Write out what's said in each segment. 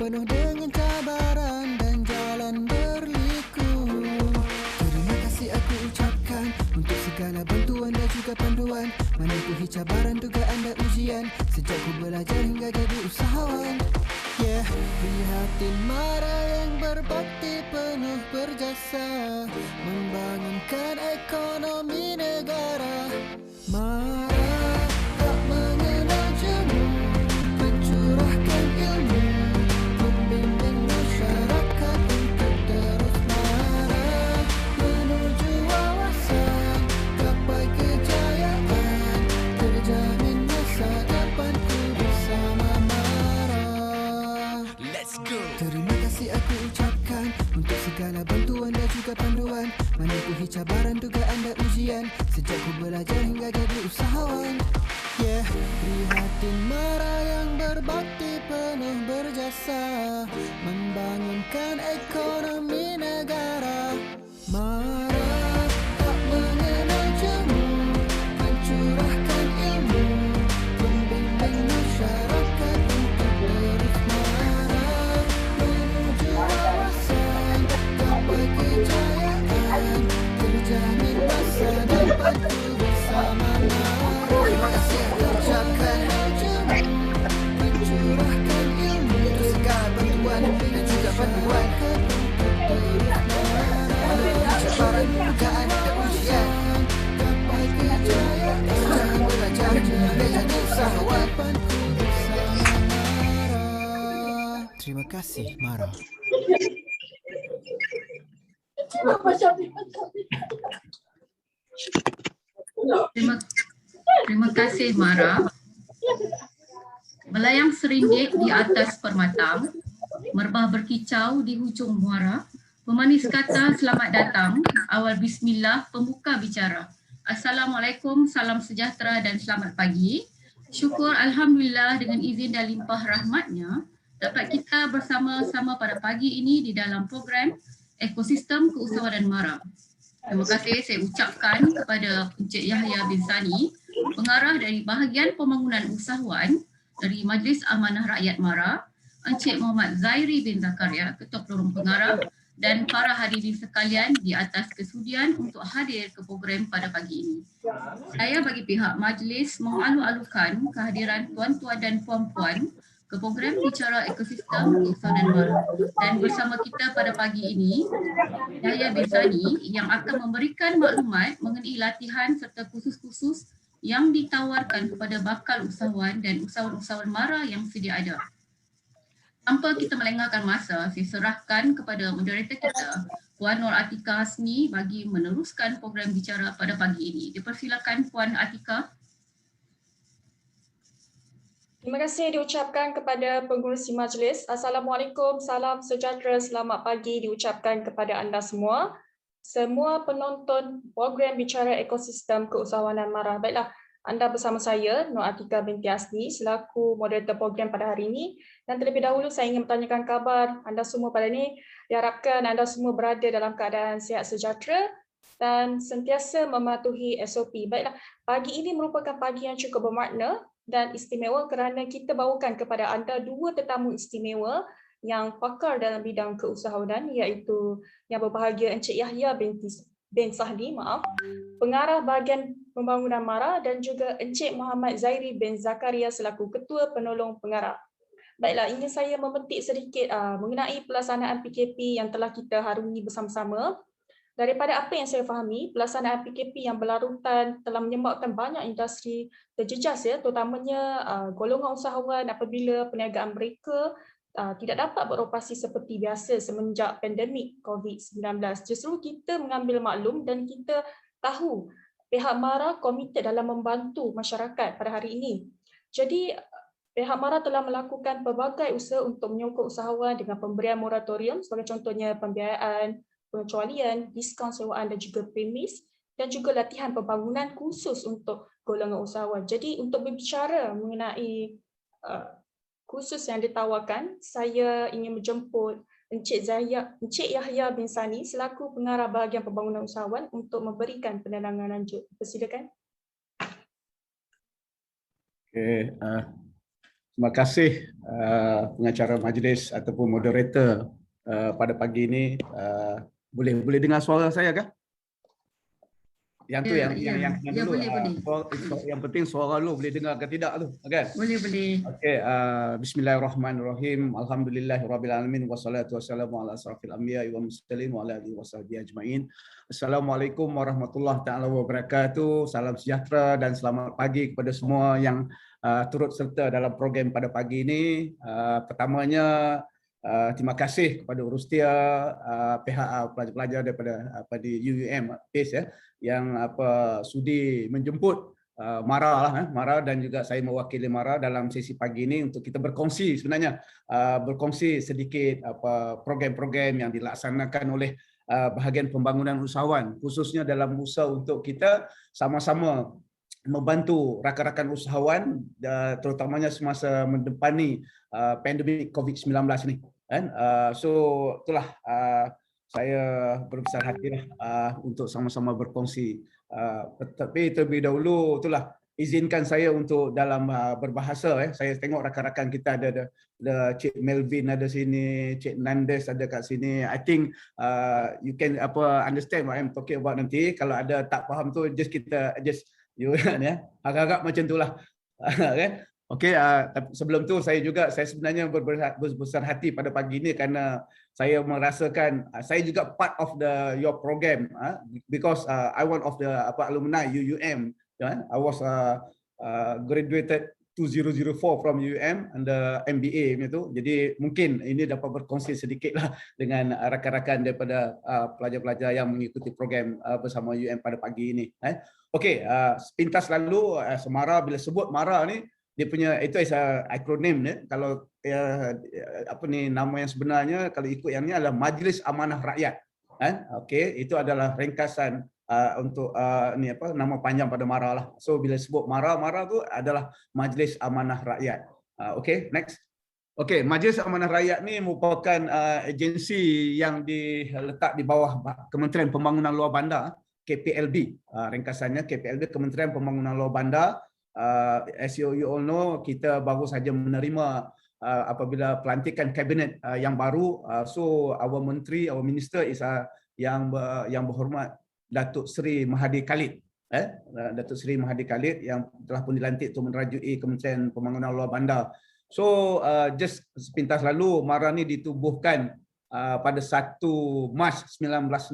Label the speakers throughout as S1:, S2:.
S1: penuh dengan cabaran dan jalan berliku. Terima kasih aku ucapkan untuk segala bantuan dan juga panduan, menempuhi cabaran dugaan dan ujian, sejak ku belajar hingga jadi usahawan. Prihatin Mara yang berbakti penuh berjasa, membangunkan ekonomi negara. Mara tak mengenal jemu, mencurahkan ilmu, membimbing masyarakat untuk terus marah, menuju wawasan, gapai kejayaan, terjamin masa depanku bersama Mara. Let's go. Terima kasih aku ucapkan untuk segala bantuan dan juga panduan, menempuhi cabaran dugaan dan ujian, sejak ku belajar hingga jadi usahawan. Prihatin Mara yang berbakti penuh berjasa, membangunkan ekonomi negara. Mara tak mengenal jemu, mencurahkan ilmu, membimbing masyarakat untuk terus marah, menuju wawasan, gapai kejayaan, terjamin masa depanku bersama Mara. Terima kasih aku ucapkan, mencurahkan ilmu, untuk segala bantuan dan juga panduan, menuju cabaran dugaan dan ujian, gapai kejayaan, sejak ku belajar hingga jadi usahawan. Terima kasih Mara.
S2: Terima kasih Mara. Melayang seringgit di atas permatang, merbah berkicau di hujung muara, pemanis kata selamat datang, awal bismillah pembuka bicara. Assalamualaikum, salam sejahtera dan selamat pagi. Syukur Alhamdulillah dengan izin dan limpah rahmatnya, dapat kita bersama-sama pada pagi ini di dalam program Ekosistem Keusahawanan Mara. Terima kasih saya ucapkan kepada Encik Yahya bin Sani, pengarah dari bahagian pembangunan usahawan dari Majlis Amanah Rakyat Mara, Encik Muhammad Zairi bin Zakaria, Ketua Penolong Pengarah, dan para hadirin sekalian di atas kesudian untuk hadir ke program pada pagi ini. Saya bagi pihak majlis mengalu-alukan kehadiran tuan-tuan dan puan-puan ke program bicara ekosistem keusahawanan Mara. Dan bersama kita pada pagi ini, Yahya bin Sani yang akan memberikan maklumat mengenai latihan serta kursus-kursus yang ditawarkan kepada bakal usahawan dan usahawan-usahawan Mara yang sedia ada. Tanpa kita melengahkan masa, saya serahkan kepada moderator kita, Puan Nur Atika Hasmi, bagi meneruskan program bicara pada pagi ini. Dipersilakan Puan Atika.
S3: Terima kasih diucapkan kepada pengurusi majlis. Assalamualaikum, salam sejahtera, selamat pagi diucapkan kepada anda semua. Semua penonton program bicara ekosistem keusahawanan Mara. Baiklah, anda bersama saya, Nur Atika binti Asni, selaku moderator program pada hari ini. Dan terlebih dahulu saya ingin bertanyakan kabar anda semua pada ini. Diharapkan anda semua berada dalam keadaan sihat sejahtera dan sentiasa mematuhi SOP. Baiklah, pagi ini merupakan pagi yang cukup bermakna dan istimewa kerana kita bawakan kepada anda dua tetamu istimewa yang pakar dalam bidang keusahawanan, iaitu yang berbahagia Encik Yahya bin Sahdi, pengarah bahagian pembangunan Mara, dan juga Encik Muhammad Zairi bin Zakaria selaku Ketua Penolong Pengarah. Baiklah, ingin saya memetik sedikit mengenai pelaksanaan PKP yang telah kita harungi bersama-sama. Daripada apa yang saya fahami, pelaksanaan PKP yang berlarutan telah menyebabkan banyak industri terjejas, terutamanya golongan usahawan apabila perniagaan mereka tidak dapat beroperasi seperti biasa semenjak pandemik COVID-19. Justru kita mengambil maklum dan kita tahu pihak Mara komited dalam membantu masyarakat pada hari ini. Jadi pihak Mara telah melakukan pelbagai usaha untuk menyokong usahawan dengan pemberian moratorium sebagai contohnya pembiayaan, pengecualian, diskaun sewaan dan juga premis, dan juga latihan pembangunan khusus untuk golongan usahawan. Jadi untuk berbicara mengenai kursus yang ditawarkan, saya ingin menjemput Encik Yahya bin Sani selaku pengarah bahagian pembangunan usahawan untuk memberikan penerangan lanjut. Persilakan.
S4: Okay. Terima kasih pengacara majlis ataupun moderator pada pagi ini. Boleh dengar suara saya kah? Yang tu yang dulu. Yang penting suara lu boleh dengar ke tidak tu, kan?
S2: Boleh.
S4: Okey, bismillahirrahmanirrahim. Alhamdulillahirabbil alamin wassalatu wassalamu ala asrafil anbiya'i wal mursalin wa ala alihi wasahbihi ajmain. Assalamualaikum warahmatullahi taala wabarakatuh. Salam sejahtera dan selamat pagi kepada semua yang turut serta dalam program pada pagi ini. Pertamanya terima kasih kepada Urustia, pihak pelajar-pelajar daripada di UUM PACE yang sudi menjemput Mara dan juga saya mewakili Mara dalam sesi pagi ini untuk kita berkongsi berkongsi sedikit program-program yang dilaksanakan oleh bahagian pembangunan usahawan, khususnya dalam usaha untuk kita sama-sama membantu rakan-rakan usahawan terutamanya semasa mendepani pandemik COVID-19 ni. So itulah saya berbesar hatilah untuk sama-sama berkongsi. Tapi terlebih dahulu itulah izinkan saya untuk dalam berbahasa. Saya tengok rakan-rakan kita ada Cik Melvin ada sini, Cik Nandes ada kat sini. I think you can understand what I'm talking about nanti. Kalau ada tak faham tu just agak-agak macam itulah. Kan? Okey, tapi sebelum tu saya sebenarnya berbesar hati pada pagi ini kerana saya merasakan saya juga part of your program because I one of the alumni UUM. I was graduated 2004 from UUM under MBA itu. Jadi mungkin ini dapat berkongsi sedikitlah dengan rakan-rakan daripada pelajar-pelajar yang mengikuti program bersama UUM pada pagi ini. Okey, sepintas lalu Mara, bila sebut Mara ni dia punya itu akronim ni. Kalau nama yang sebenarnya kalau ikut yang ni adalah Majlis Amanah Rakyat. Okey, itu adalah ringkasan untuk nama panjang pada Mara lah. So bila sebut Mara tu adalah Majlis Amanah Rakyat. Okey, next. Okey, Majlis Amanah Rakyat ni merupakan agensi yang diletak di bawah Kementerian Pembangunan Luar Bandar, KPLB. Ringkasannya KPLB, Kementerian Pembangunan Luar Bandar. As you all know, kita baru saja menerima apabila pelantikan kabinet yang baru. So our menteri, our minister is yang berhormat Datuk Seri Mahathir Khalid. Datuk Seri Mahathir Khalid yang telah pun dilantik untuk menerajui Kementerian Pembangunan Luar Bandar. So just sepintas lalu Mara ni ditubuhkan pada 1 Mac 1966.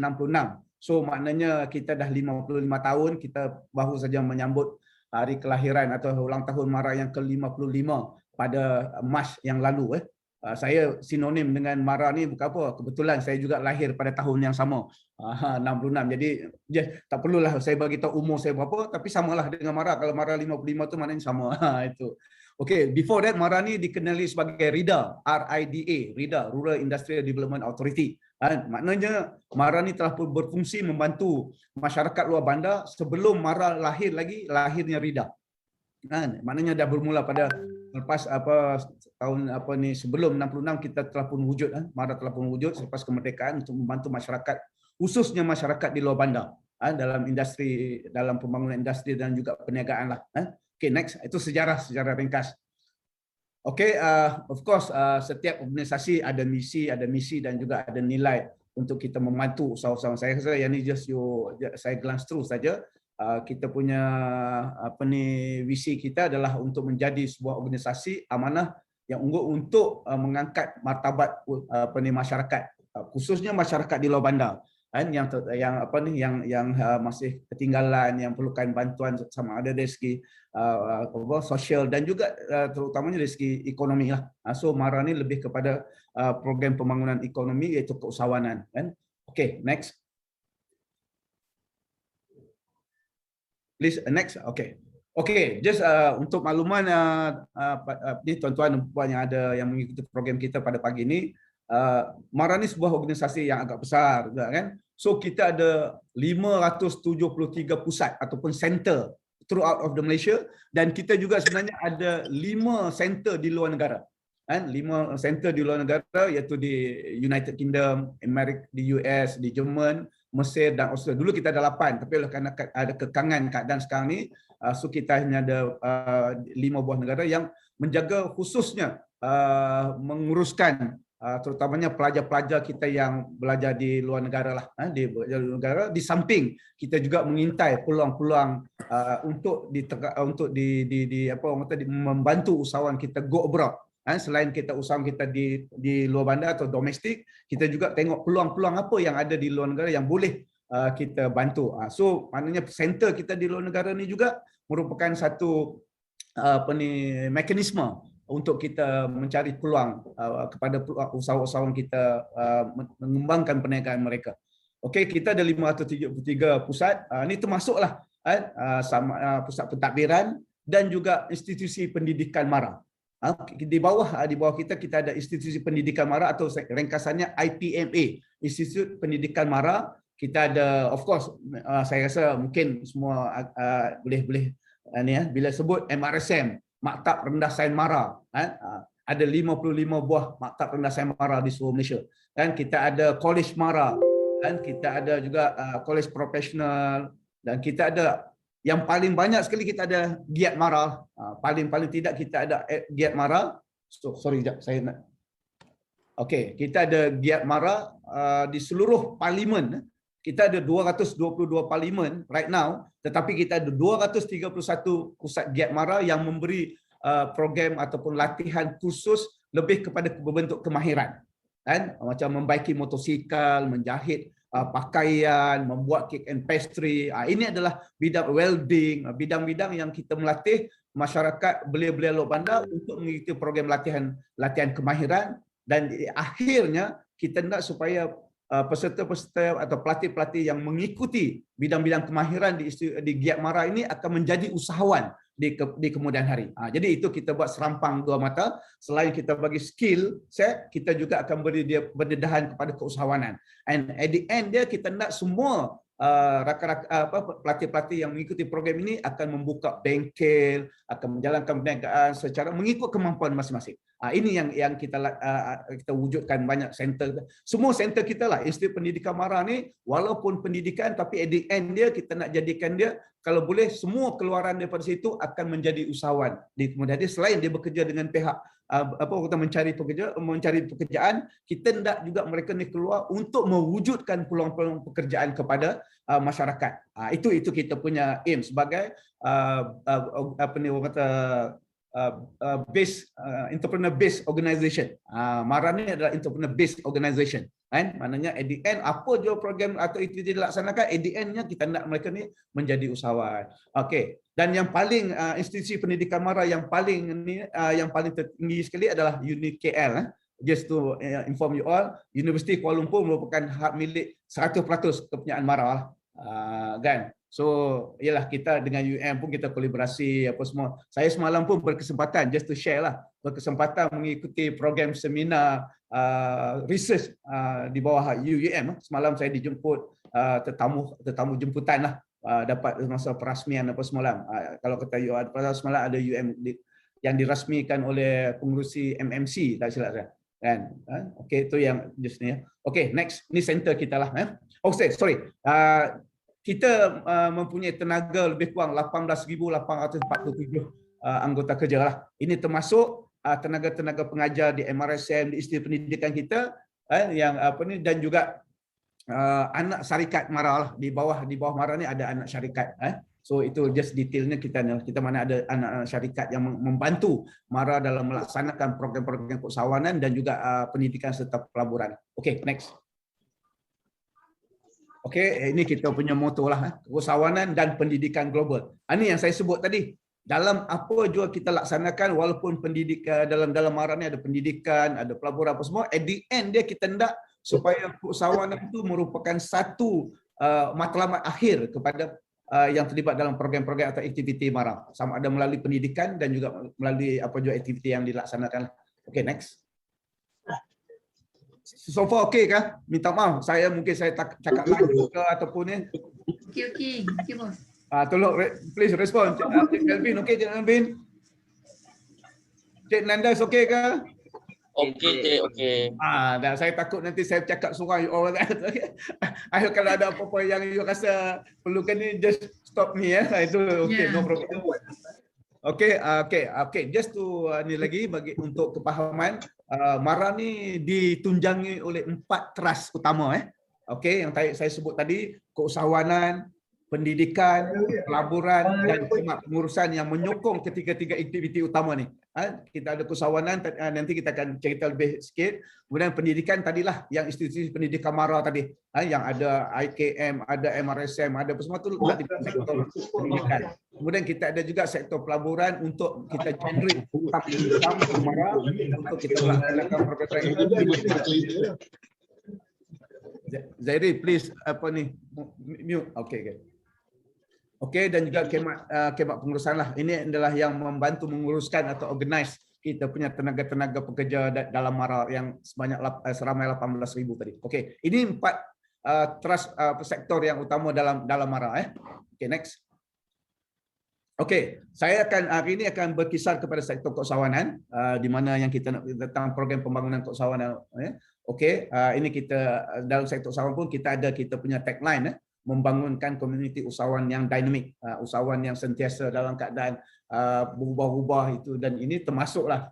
S4: So maknanya kita dah 55 tahun, kita baru saja menyambut hari kelahiran atau ulang tahun Mara yang ke-55 pada Mac yang lalu. Saya sinonim dengan Mara ni bukan apa, kebetulan saya juga lahir pada tahun yang sama, 66. Jadi tak perlulah saya bagi tahu umur saya berapa, tapi samalah dengan Mara. Kalau Mara 55 tu maknanya sama. Itu. Okay, before that Mara ni dikenali sebagai RIDA, RIDA, Rural Industrial Development Authority. Maknanya Mara ni telah berfungsi membantu masyarakat luar bandar sebelum Mara lahir lagi, lahirnya RIDA. Maknanya dah bermula pada lepas tahun sebelum 66 kita telah pun wujud, Mara telah pun wujud selepas kemerdekaan untuk membantu masyarakat, khususnya masyarakat di luar bandar dalam industri, dalam pembangunan industri dan juga perniagaan lah. Okay, next, itu sejarah ringkas. Okay, of course setiap organisasi ada misi dan juga ada nilai untuk kita membantu usaha-usaha. Saya rasa yang ni saya glance through saja. Kita punya visi kita adalah untuk menjadi sebuah organisasi amanah yang untuk mengangkat martabat masyarakat, khususnya masyarakat di luar bandar. Yang masih ketinggalan, yang perlukan bantuan sama ada dari segi sosial dan juga terutamanya dari segi ekonomi lah. So Mara ni lebih kepada program pembangunan ekonomi iaitu keusahawanan. Okay, next. Please next. Okay, just untuk makluman ni tuan-tuan dan puan yang ada yang mengikuti program kita pada pagi ini. Mara ni sebuah organisasi yang agak besar juga kan. So kita ada 573 pusat ataupun center throughout of the Malaysia, dan kita juga sebenarnya ada 5 center di luar negara. 5 center di luar negara iaitu di United Kingdom, Amerika, di US, di Jerman, Mesir dan Australia. Dulu kita ada 8, tapi kerana ada kekangan keadaan sekarang ni, so kita hanya ada 5 buah negara yang menjaga khususnya menguruskan terutamanya pelajar-pelajar kita yang belajar di luar negara lah, di luar negara. Di samping kita juga mengintai peluang-peluang untuk membantu usahawan kita go abroad. Selain kita usahawan kita di luar bandar atau domestik, kita juga tengok peluang-peluang apa yang ada di luar negara yang boleh kita bantu. So maknanya center kita di luar negara ni juga merupakan satu mekanisme untuk kita mencari peluang kepada usahawan kita mengembangkan perniagaan mereka. Okey, kita ada 573 pusat. Ini termasuklah pusat pentadbiran dan juga institusi pendidikan MARA. Di bawah kita ada institusi pendidikan MARA atau ringkasannya IPMA, Institut Pendidikan MARA. Kita ada, of course, saya rasa mungkin semua boleh bila sebut MRSM, Maktab Rendah Sains MARA, ada 55 buah Maktab Rendah Sains MARA di seluruh Malaysia. Dan kita ada College MARA, dan kita ada juga College Profesional, dan kita ada yang paling banyak sekali kita ada Giat MARA. Paling tidak kita ada Giat MARA. Sorry, saya nak. Okey, kita ada Giat MARA di seluruh parlimen. Kita ada 222 parlimen right now, tetapi kita ada 231 pusat Giat MARA yang memberi program ataupun latihan khusus lebih kepada berbentuk kemahiran. Kan? Macam membaiki motosikal, menjahit pakaian, membuat cake and pastry. Ini adalah bidang welding, bidang-bidang yang kita melatih masyarakat belia-belia luar bandar untuk mengikuti program latihan kemahiran, dan akhirnya kita nak supaya peserta-peserta atau pelatih-pelatih yang mengikuti bidang-bidang kemahiran di Giat MARA ini akan menjadi usahawan di kemudian hari. Jadi itu kita buat serampang dua mata. Selain kita bagi skill set, kita juga akan beri dia berdedahan kepada keusahawanan. And at the end dia kita nak semua pelatih-pelatih yang mengikuti program ini akan membuka bengkel, akan menjalankan perniagaan secara mengikut kemampuan masing-masing. Ini yang kita wujudkan banyak center. Semua center kita lah, Institut Pendidikan MARA ni walaupun pendidikan, tapi at the end dia kita nak jadikan dia kalau boleh semua keluaran daripada situ akan menjadi usahawan di kemudian hari. Selain dia bekerja dengan pihak mencari pekerjaan, kita hendak juga mereka ni keluar untuk mewujudkan peluang-peluang pekerjaan kepada masyarakat. Itu kita punya aim sebagai entrepreneur based organisation. MARA ni adalah entrepreneur based organisation. Kan? Maknanya at the end apa je program atau aktiviti dilaksanakan, at the end-nya kita nak mereka ni menjadi usahawan. Okey. Dan yang paling institusi pendidikan MARA yang paling tertinggi sekali adalah UNIKL. Just to inform you all, Universiti Kuala Lumpur merupakan hak milik 100% kepunyaan MARA kan. So, ialah kita dengan UM pun kita kolaborasi apa semua. Saya semalam pun berkesempatan, just to share lah, berkesempatan mengikuti program seminar research di bawah UUM. Semalam saya dijemput tetamu jemputan lah, dapat masa perasmian apa semalam. Kalau kata semalam ada UM yang dirasmikan oleh pengurusi MMC, tak silap saya. Kan? Okey, itu yang just ni. Okey, next. Ni center kita lah. Sorry. Kita mempunyai tenaga lebih kurang 18,847 anggota kerja lah. Ini termasuk tenaga-tenaga pengajar di MRSM, di Institut Pendidikan kita, dan juga anak syarikat MARA lah. Di bawah MARA ni ada anak syarikat. So itu just detailnya kita mana ada anak-anak syarikat yang membantu MARA dalam melaksanakan program-program keusahawanan dan juga pendidikan serta pelaburan. Okay, next. Okey, ini kita punya motto lah, keusahawanan dan pendidikan global. Ini yang saya sebut tadi. Dalam apa juga kita laksanakan, walaupun pendidikan dalam MARA ni ada pendidikan, ada pelaburan apa semua, at the end dia kita hendak supaya keusahawanan itu merupakan satu matlamat akhir kepada yang terlibat dalam program-program atau aktiviti MARA. Sama ada melalui pendidikan dan juga melalui apa juga aktiviti yang dilaksanakan. Okey, next. So far okey kah? Minta maaf, mungkin saya cakap lagu ke ataupun ni.
S2: Okey, bos.
S4: Tolong please respond. Cik Melvin, okey Cik Melvin? Cik Nandas okey ke?
S5: Okey, Cik, okey.
S4: Dan saya takut nanti saya cakap seorang you all. Ayo kalau ada apa-apa yang you rasa perlukan ni, just stop me Itu okey, no problem. Okey. Just to ni lagi bagi untuk kepahaman, MARA ni ditunjangi oleh 4 trust utama Okey, yang saya sebut tadi, keusahawanan, pendidikan, pelaburan dan khidmat pengurusan yang menyokong ketiga-tiga aktiviti utama ni. Kita ada keusahawanan, nanti kita akan cerita lebih sikit. Kemudian pendidikan tadilah yang institusi pendidikan MARA tadi, yang ada IKM, ada MRSM, ada semua tu letak di sektor pendidikan. Kemudian kita ada juga sektor pelaburan untuk kita generate income MARA untuk kita melaksanakan program ini. Zairi, please mute. Okey, dan juga khidmat pengurusan lah. Ini adalah yang membantu menguruskan atau organize kita punya tenaga-tenaga pekerja dalam MARA yang seramai 18,000 tadi. Okey, ini 4 trust sektor yang utama dalam MARA Okey, next. Okey, saya hari ini akan berkisar kepada sektor keusahawanan di mana yang kita nak tentang program pembangunan keusahawanan Okey, ini kita dalam sektor usahawan pun kita punya tagline membangunkan komuniti usahawan yang dinamik, usahawan yang sentiasa dalam keadaan berubah-ubah itu, dan ini termasuklah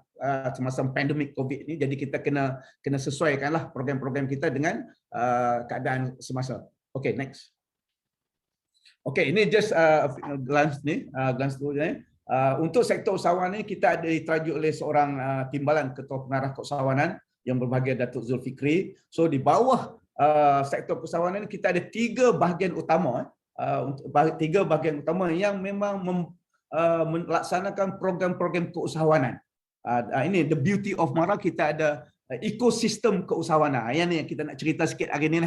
S4: semasa pandemik COVID ni, jadi kita kena sesuaikanlah program-program kita dengan keadaan semasa. Okey, next. Okey, ini just glance dulu ni. Untuk sektor usahawan ni kita ada ditajuk oleh seorang timbalan ketua pengarah keusahawanan yang berbahagia, Datuk Zulfikri. So di bawah sektor keusahawanan kita ada 3 bahagian utama, 3 bahagian utama yang memang melaksanakan program-program keusahawanan. Ini the beauty of MARA, kita ada ekosistem keusahawanan. Yang ni yang kita nak cerita sikit hari ni.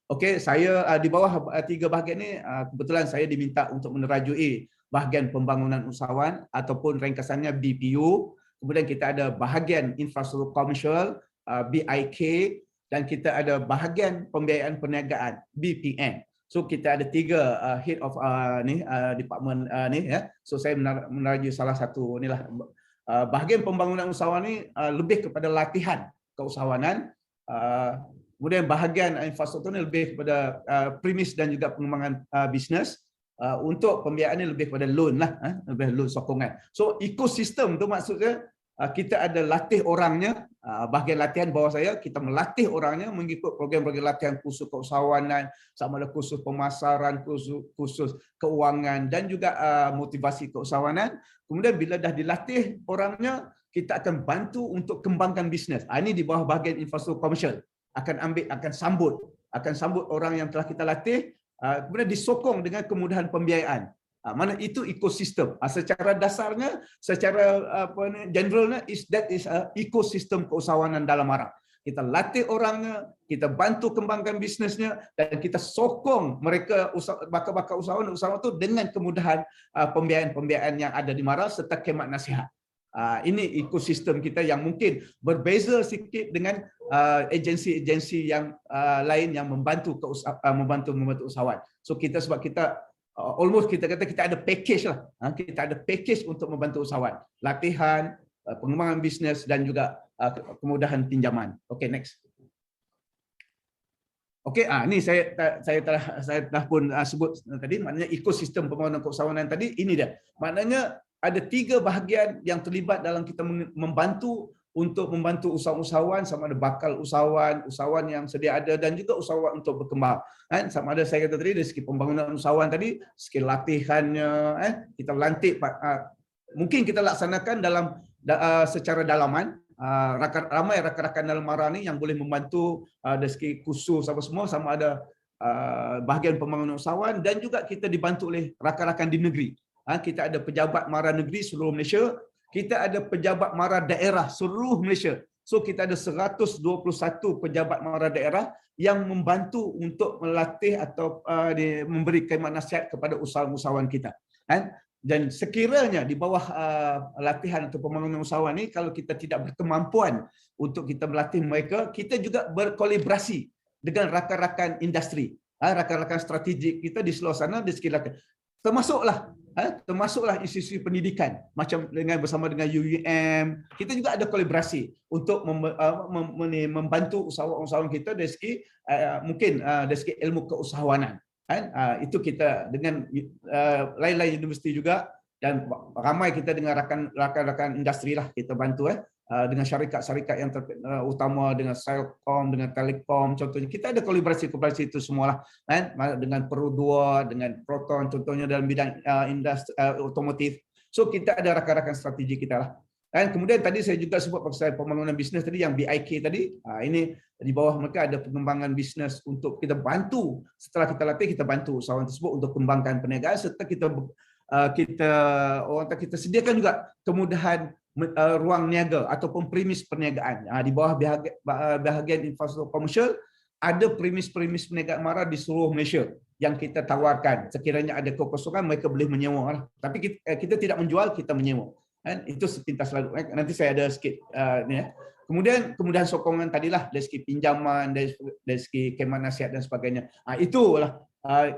S4: Okey, saya di bawah 3 bahagian ni kebetulan saya diminta untuk menerajui bahagian pembangunan usahawan ataupun ringkasannya BPU. Kemudian kita ada bahagian infrastruktur komersial BIK, dan kita ada bahagian pembiayaan perniagaan BPN. So kita ada 3 head of department ni So saya menerajui salah satu inilah bahagian pembangunan usahawan ni lebih kepada latihan keusahawanan. Kemudian bahagian infrastruktur ni lebih kepada premis dan juga pengembangan bisnes. Untuk pembiayaan ni lebih kepada loan lebih loan sokongan. So ekosistem tu maksudnya kita ada latih orangnya, bahagian latihan bawah saya, kita melatih orangnya mengikut program-program latihan kursus keusahawanan, sama ada kursus pemasaran, kursus keuangan dan juga motivasi keusahawanan. Kemudian bila dah dilatih orangnya, kita akan bantu untuk kembangkan bisnes. Ini di bawah bahagian infrastruktur komersial. Akan sambut orang yang telah kita latih, kemudian disokong dengan kemudahan pembiayaan. Mana itu ekosistem. Secara dasarnya, secara generalnya that is ekosistem keusahawanan dalam MARA. Kita latih orangnya, kita bantu kembangkan bisnesnya, dan kita sokong mereka bakal-bakal usahawan itu dengan kemudahan pembiayaan yang ada di MARA serta khidmat nasihat. Ini ekosistem kita yang mungkin berbeza sikit dengan agensi-agensi yang lain yang membantu usahawan. So sebab kita almost kita kata kita ada package lah. Kita ada package untuk membantu usahawan. Latihan, pengembangan bisnes dan juga kemudahan pinjaman. Okey, next. Okey, ni saya telah pun sebut tadi, maknanya ekosistem pembangunan keusahawanan tadi ini dia. Maknanya ada 3 bahagian yang terlibat dalam kita membantu usahawan, sama ada bakal usahawan yang sedia ada, dan juga usahawan untuk berkembang. Sama ada saya kata tadi dari segi pembangunan usahawan tadi, skill latihannya, kita lantik, mungkin kita laksanakan dalam secara dalaman. Ramai rakan-rakan dalam MARA ni yang boleh membantu dari segi kursus apa semua, sama ada bahagian pembangunan usahawan, dan juga kita dibantu oleh rakan-rakan di negeri. Kita ada pejabat MARA negeri seluruh Malaysia, kita ada pejabat MARA daerah seluruh Malaysia. So kita ada 121 pejabat MARA daerah yang membantu untuk melatih atau memberi khidmat nasihat kepada usahawan kita. Dan sekiranya di bawah latihan atau pembangunan usahawan ni, kalau kita tidak berkemampuan untuk kita melatih mereka, kita juga berkolaborasi dengan rakan-rakan industri, rakan-rakan strategik kita di seluruh sana di sekitar. Termasuklah institusi pendidikan macam bersama dengan UUM, kita juga ada kolaborasi untuk membantu usahawan kita dari segi mungkin dari segi ilmu keusahawanan. Itu kita dengan lain-lain universiti juga dan ramai kita dengan rakan-rakan industri lah kita bantu dengan syarikat-syarikat yang utama, dengan Celcom, dengan Telekom contohnya. Kita ada kolaborasi itu semualah kan, dengan Peru2, dengan Proton contohnya dalam bidang industri otomotif. So kita ada rakan-rakan strategi kita lah. Dan kemudian tadi saya juga sebut pasal pembangunan bisnes tadi yang BIK tadi. Ini di bawah mereka ada pengembangan bisnes untuk kita bantu. Setelah kita latih, kita bantu usahawan tersebut untuk kembangkan perniagaan serta kita sediakan juga kemudahan ruang niaga ataupun premis perniagaan. Di bawah bahagian infrastruktur komersial ada premis perniagaan MARA di seluruh Malaysia yang kita tawarkan. Sekiranya ada kekosongan mereka boleh menyewa. Tapi kita tidak menjual, kita menyewa. Itu sepintas lalu. Nanti saya ada sikit ni ya. Kemudian sokongan tadilah dari segi pinjaman, dari segi khidmat nasihat dan sebagainya. Itulah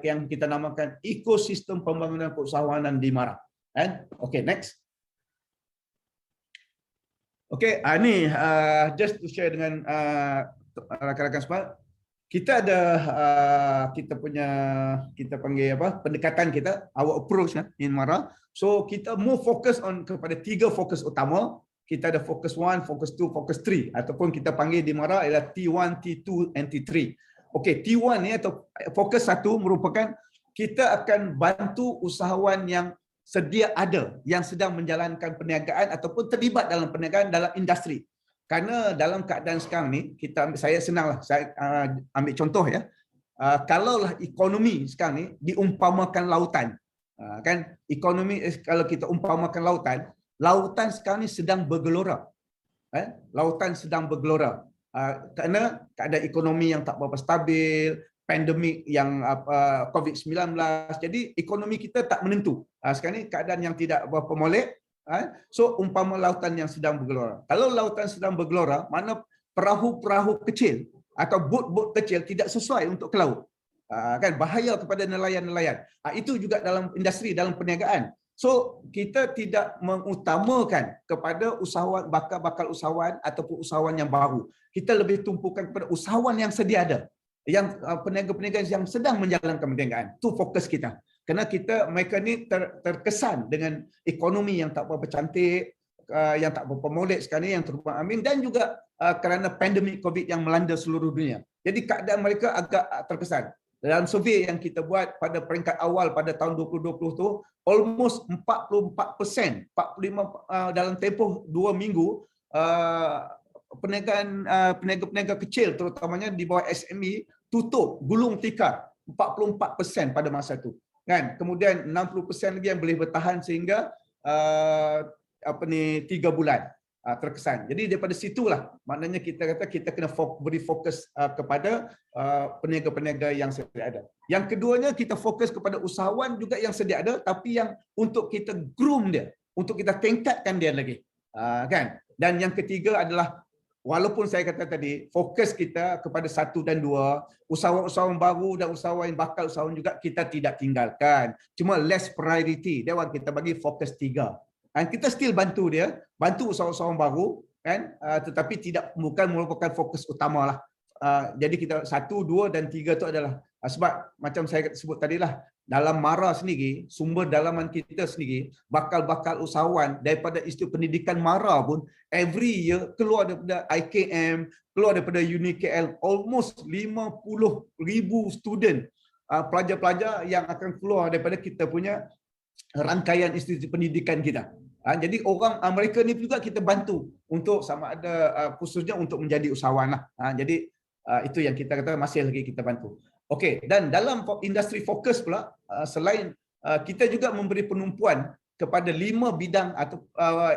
S4: yang kita namakan ekosistem pembangunan keusahawanan di MARA. Okay, next. Okay, ni just to share dengan rakan-rakan semua. Kita ada kita panggil apa? Pendekatan kita, our approach in MARA. So kita more fokus kepada 3 fokus utama. Kita ada fokus 1, fokus 2, fokus 3 ataupun kita panggil di MARA ialah T1, T2 and T3. Okey, T1 ni atau fokus 1 merupakan kita akan bantu usahawan yang sedia ada yang sedang menjalankan perniagaan ataupun terlibat dalam perniagaan dalam industri. Kerana dalam keadaan sekarang ni saya senanglah saya ambil contoh ya. Kalaulah ekonomi sekarang ni diumpamakan lautan. Kan ekonomi kalau kita umpamakan lautan sekarang ni sedang bergelora. Lautan sedang bergelora. Kerana keadaan ekonomi yang tak berapa stabil, pandemik yang COVID-19, jadi ekonomi kita tak menentu. Sekarang ni keadaan yang tidak berapa molek. So umpama lautan yang sedang bergelora. Kalau lautan sedang bergelora, mana perahu-perahu kecil atau bot-bot kecil tidak sesuai untuk ke laut. Kan bahaya kepada nelayan-nelayan. Itu juga dalam industri, dalam perniagaan. So kita tidak mengutamakan kepada usahawan bakal usahawan ataupun usahawan yang baru. Kita lebih tumpukan kepada usahawan yang sedia ada, yang peniaga-peniaga yang sedang menjalankan perniagaan. Itu fokus kita. Kerana mereka ni terkesan dengan ekonomi yang tak berapa cantik, yang tak berapa molek sekarang ni, yang terubat amin, dan juga kerana pandemik COVID yang melanda seluruh dunia. Jadi keadaan mereka agak terkesan. Dalam survei yang kita buat pada peringkat awal pada tahun 2020 tu, almost 44%, 45 dalam tempoh 2 minggu, peniaga-peniaga kecil terutamanya di bawah SME tutup, gulung tikar 44% pada masa itu. Kan? Kemudian 60% lagi yang boleh bertahan sehingga 3 bulan. Terkesan. Jadi daripada situlah maknanya kita kata kita kena beri fokus kepada peniaga-peniaga yang sedia ada. Yang keduanya kita fokus kepada usahawan juga yang sedia ada tapi yang untuk kita groom dia, untuk kita tingkatkan dia lagi. Kan? Dan yang ketiga adalah walaupun saya kata tadi fokus kita kepada 1 dan 2, usahawan-usahawan baru dan usahawan bakal usahawan juga kita tidak tinggalkan. Cuma less priority. Dia kita bagi fokus 3. Dan kita still bantu dia, bantu usahawan-usahawan baru, kan? Tetapi bukan merupakan fokus utama lah. Jadi kita 1, 2 dan 3 itu adalah sebab macam saya sebut tadi lah, dalam MARA sendiri, sumber dalaman kita sendiri, bakal-bakal usahawan daripada Institut Pendidikan MARA pun every year keluar daripada IKM, keluar daripada UniKL, almost 50,000 student, pelajar-pelajar yang akan keluar daripada kita punya rangkaian institusi pendidikan kita. Jadi orang mereka ni juga kita bantu untuk sama ada khususnya untuk menjadi usahawan lah. Jadi itu yang kita kata masih lagi kita bantu. Okey, dan dalam industri fokus pula selain kita juga memberi penumpuan kepada 5 bidang atau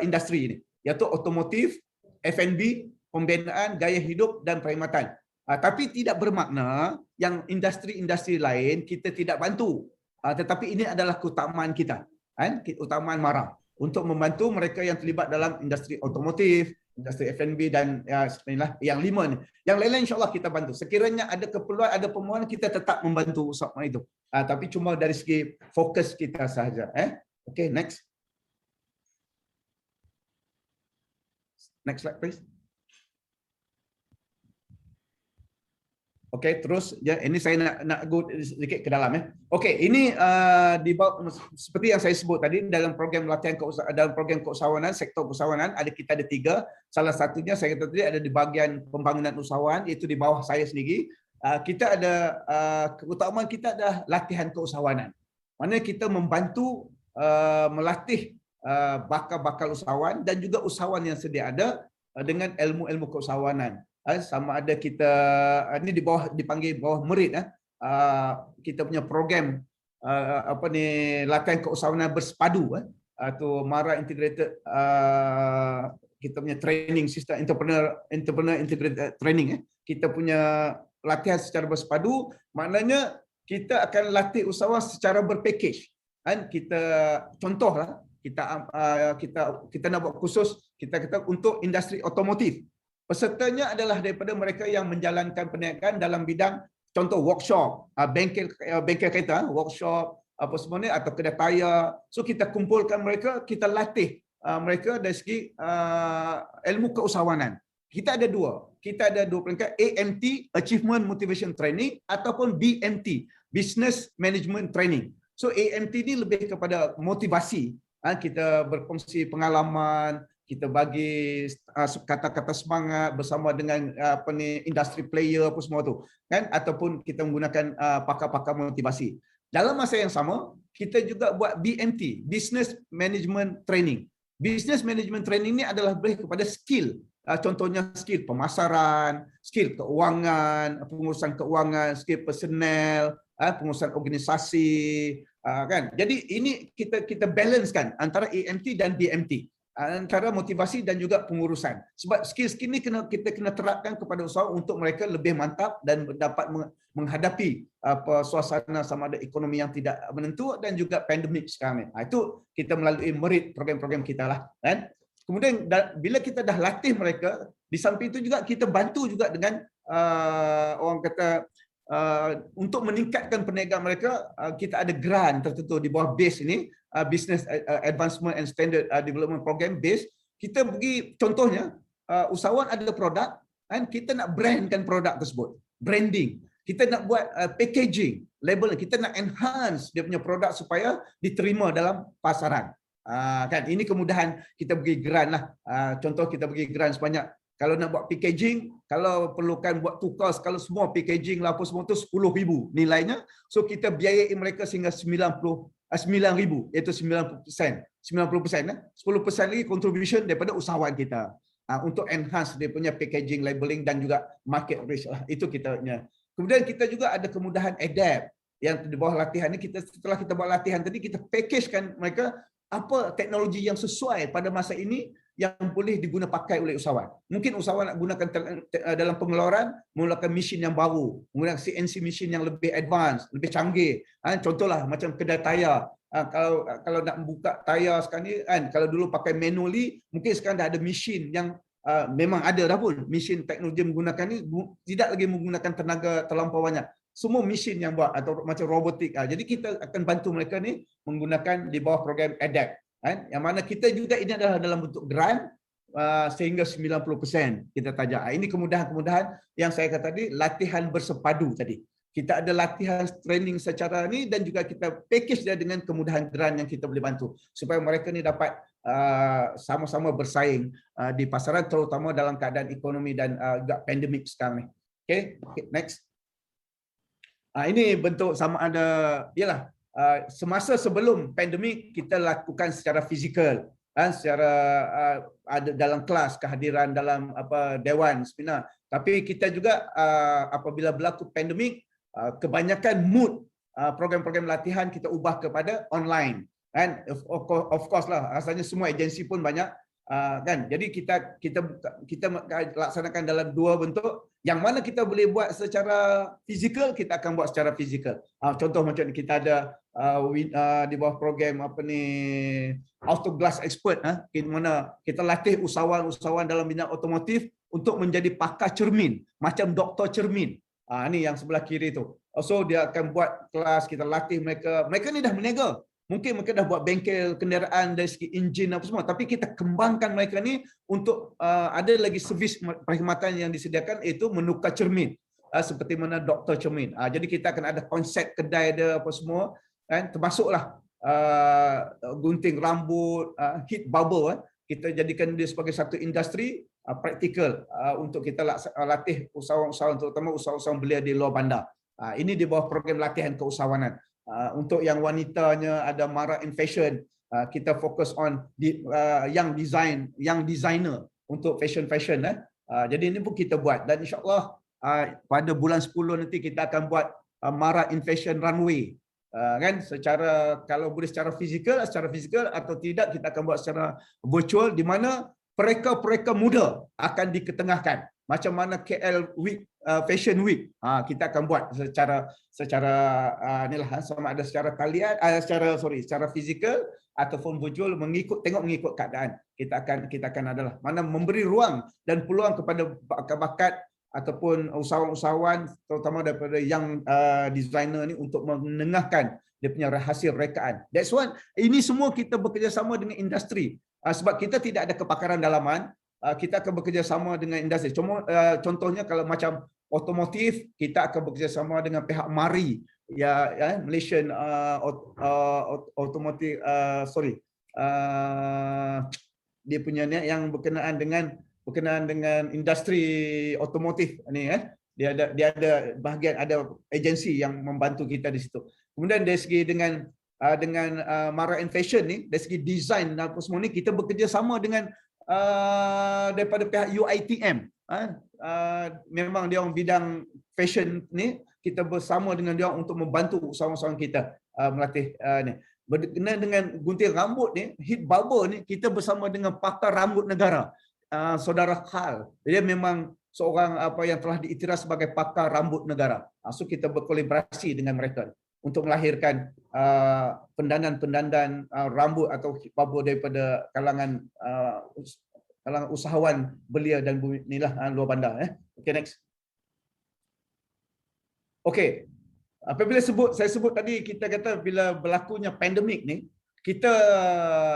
S4: industri ini, iaitu otomotif, F&B, pembinaan, gaya hidup dan perkhidmatan. Tapi tidak bermakna yang industri-industri lain kita tidak bantu. Tetapi ini adalah keutamaan kita, keutamaan MARA untuk membantu mereka yang terlibat dalam industri otomotif, industri F&B dan yang 5 ni. Yang lain-lain insya-Allah kita bantu. Sekiranya ada keperluan, ada permohonan, kita tetap membantu usaha itu. Tapi cuma dari segi fokus kita sahaja. Okay, next. Next slide please. Okey, terus ya, ini saya nak go sedikit ke dalam ya. Okey, ini di bawah seperti yang saya sebut tadi, dalam program latihan dalam program keusahawanan, sektor keusahawanan kita ada 3. Salah satunya saya kata tadi ada di bahagian pembangunan usahawan, iaitu di bawah saya sendiri. Kita ada keutamaan kita adalah latihan keusahawanan. Mana kita membantu melatih bakal-bakal usahawan dan juga usahawan yang sedia ada dengan ilmu-ilmu keusahawanan. Sama ada kita ini di bawah dipanggil bawah merit kita punya program latihan keusahawanan bersepadu atau MARA integrated kita punya training system, entrepreneur integrated training kita punya latihan secara bersepadu, maknanya kita akan latih usahawan secara berpackage. Kita contohlah kita nak buat khusus kita untuk industri otomotif. Pesertanya adalah daripada mereka yang menjalankan perniagaan dalam bidang contoh workshop, bengkel kereta, workshop apa semua ni atau kedai tayar. So kita kumpulkan mereka, kita latih mereka dari segi ilmu keusahawanan. Kita ada dua peringkat, AMT Achievement Motivation Training ataupun BMT Business Management Training. So AMT ni lebih kepada motivasi, kita berkongsi pengalaman, kita bagi kata-kata semangat bersama dengan industri player apa semua tu kan, ataupun kita menggunakan pakar-pakar motivasi. Dalam masa yang sama kita juga buat BMT Business Management Training. Business Management Training ni adalah lebih kepada skill. Contohnya skill pemasaran, skill keuangan, pengurusan keuangan, skill personel, pengurusan organisasi kan. Jadi ini kita balancekan antara AMT dan BMT, antara motivasi dan juga pengurusan. Sebab skill-skill ni kita kena terapkan kepada usahawan untuk mereka lebih mantap dan dapat menghadapi suasana sama ada ekonomi yang tidak menentu dan juga pandemik sekarang ni. Itu kita melalui merit program-program kita lah kan. Kemudian bila kita dah latih mereka, di samping itu juga kita bantu juga dengan orang kata untuk meningkatkan perniagaan mereka, kita ada grant tertentu di bawah BASE ini, Business Advancement and Standard Development Program BASE. Kita pergi contohnya usahawan ada produk dan kita nak brandkan produk tersebut, branding. Kita nak buat packaging, label, kita nak enhance dia punya produk supaya diterima dalam pasaran. Kan ini kemudahan kita bagi grant lah. Contoh kita bagi grant sebanyak, kalau nak buat packaging, kalau perlukan buat tukar kalau semua packaging lah apa semua tu 10,000 nilainya. So kita biayai mereka sehingga 9,000, iaitu 90%. 90%, 10% lagi contribution daripada usahawan kita untuk enhance dia punya packaging, labeling dan juga market reach lah. Itu kita punya. Kemudian kita juga ada kemudahan adapt yang di bawah latihan ni. Setelah kita buat latihan tadi, kita packagekan mereka apa teknologi yang sesuai pada masa ini yang boleh diguna pakai oleh usahawan. Mungkin usahawan nak gunakan dalam pengeluaran, menggunakan mesin yang baru, menggunakan CNC mesin yang lebih advance, lebih canggih. Contohlah macam kedai tayar. Kalau nak buka tayar sekarang ni kan, kalau dulu pakai manually, mungkin sekarang dah ada mesin yang memang ada dah pun. Mesin teknologi menggunakan ni tidak lagi menggunakan tenaga terlampau banyak. Semua mesin yang buat atau macam robotik. Jadi kita akan bantu mereka ni menggunakan di bawah program ADAPT. Yang mana kita juga ini adalah dalam bentuk grant sehingga 90% kita tajak. Ini kemudahan-kemudahan yang saya kata tadi, latihan bersepadu tadi. Kita ada latihan training secara ni dan juga kita package dia dengan kemudahan grant yang kita boleh bantu supaya mereka ni dapat sama-sama bersaing di pasaran, terutama dalam keadaan ekonomi dan juga pandemik sekarang ni. Okay, next. Ini bentuk sama ada, ialah semasa sebelum pandemik kita lakukan secara fizikal, secara ada dalam kelas, kehadiran dalam dewan seminar. Tapi kita juga apabila berlaku pandemik, kebanyakan mood program-program latihan kita ubah kepada online. And of course lah, asalnya semua agensi pun banyak kan. Jadi kita laksanakan dalam dua bentuk. Yang mana kita boleh buat secara fizikal, kita akan buat secara fizikal. Contoh macam kita ada di bawah program Auto Glass Expert, di mana kita latih usahawan-usahawan dalam bidang otomotif untuk menjadi pakar cermin, macam doktor cermin. Ini yang sebelah kiri tu. So dia akan buat kelas, kita latih mereka. Mereka ni dah berniaga. Mungkin mereka dah buat bengkel kenderaan dari segi enjin apa semua, tapi kita kembangkan mereka ni untuk ada lagi servis perkhidmatan yang disediakan, iaitu menukar cermin. seperti mana Dr. Cermin. Jadi kita akan ada konsep kedai dia apa semua, kan, termasuklah gunting rambut, heat bubble, kita jadikan dia sebagai satu industri praktikal untuk kita latih usahawan-usahawan, terutama usahawan belia di luar bandar. Ini di bawah program latihan keusahawanan. Untuk yang wanitanya ada Mara in Fashion, kita fokus on young designer untuk fashion. Jadi ini pun kita buat, dan insyaAllah pada bulan 10 nanti kita akan buat Mara in Fashion Runway. Kan, secara kalau boleh secara fizikal atau tidak kita akan buat secara virtual, di mana mereka muda akan diketengahkan. Macam mana KL Week, Fashion Week, kita akan buat secara inilah, sama ada secara talian, secara fizikal ataupun virtual, mengikut keadaan. Kita akan adalah mana memberi ruang dan peluang kepada bakat-bakat ataupun usahawan-usahawan, terutama daripada yang designer ni, untuk menengahkan dia punya hasil rekaan. That's one. Ini semua kita bekerjasama dengan industri. Sebab kita tidak ada kepakaran dalaman, kita akan bekerjasama dengan industri. Contohnya kalau macam otomotif, kita akan bekerjasama dengan pihak MARI, Malaysian Automotive, dia punya ni yang berkenaan dengan industri otomotif ni, dia ada bahagian, ada agensi yang membantu kita di situ. Kemudian dari segi dengan Mara in Fashion ni, dari segi design dan apa semua ni, kita bekerjasama dengan daripada pihak UiTM. Memang dia orang bidang fashion ni, kita bersama dengan dia untuk membantu usahawan-usahawan kita melatih ni. Berkenaan dengan gunting rambut ni, heat bubble ni, kita bersama dengan pakar rambut negara, Saudara Khal. Dia memang seorang yang telah diiktiraf sebagai pakar rambut negara. So kita berkolaborasi dengan mereka untuk melahirkan pendandan rambut atau heat bubble daripada kalangan usahawan belia dan inilah luar bandar. Okay, next. Okay. Apabila saya sebut tadi, kita kata bila berlakunya pandemik ni,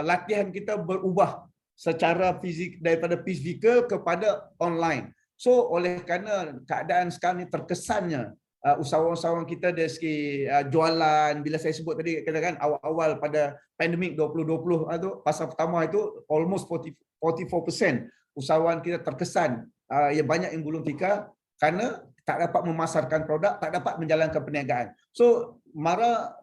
S4: latihan kita berubah secara fisik daripada fizikal kepada online. So oleh kerana keadaan sekarang ni terkesannya usahawan-usahawan kita dari segi jualan, bila saya sebut tadi katakan awal-awal pada pandemik 2020 tu, fasa pertama itu almost 44% usahawan kita terkesan yang banyak yang gulung tikar kerana tak dapat memasarkan produk, tak dapat menjalankan perniagaan. So Mara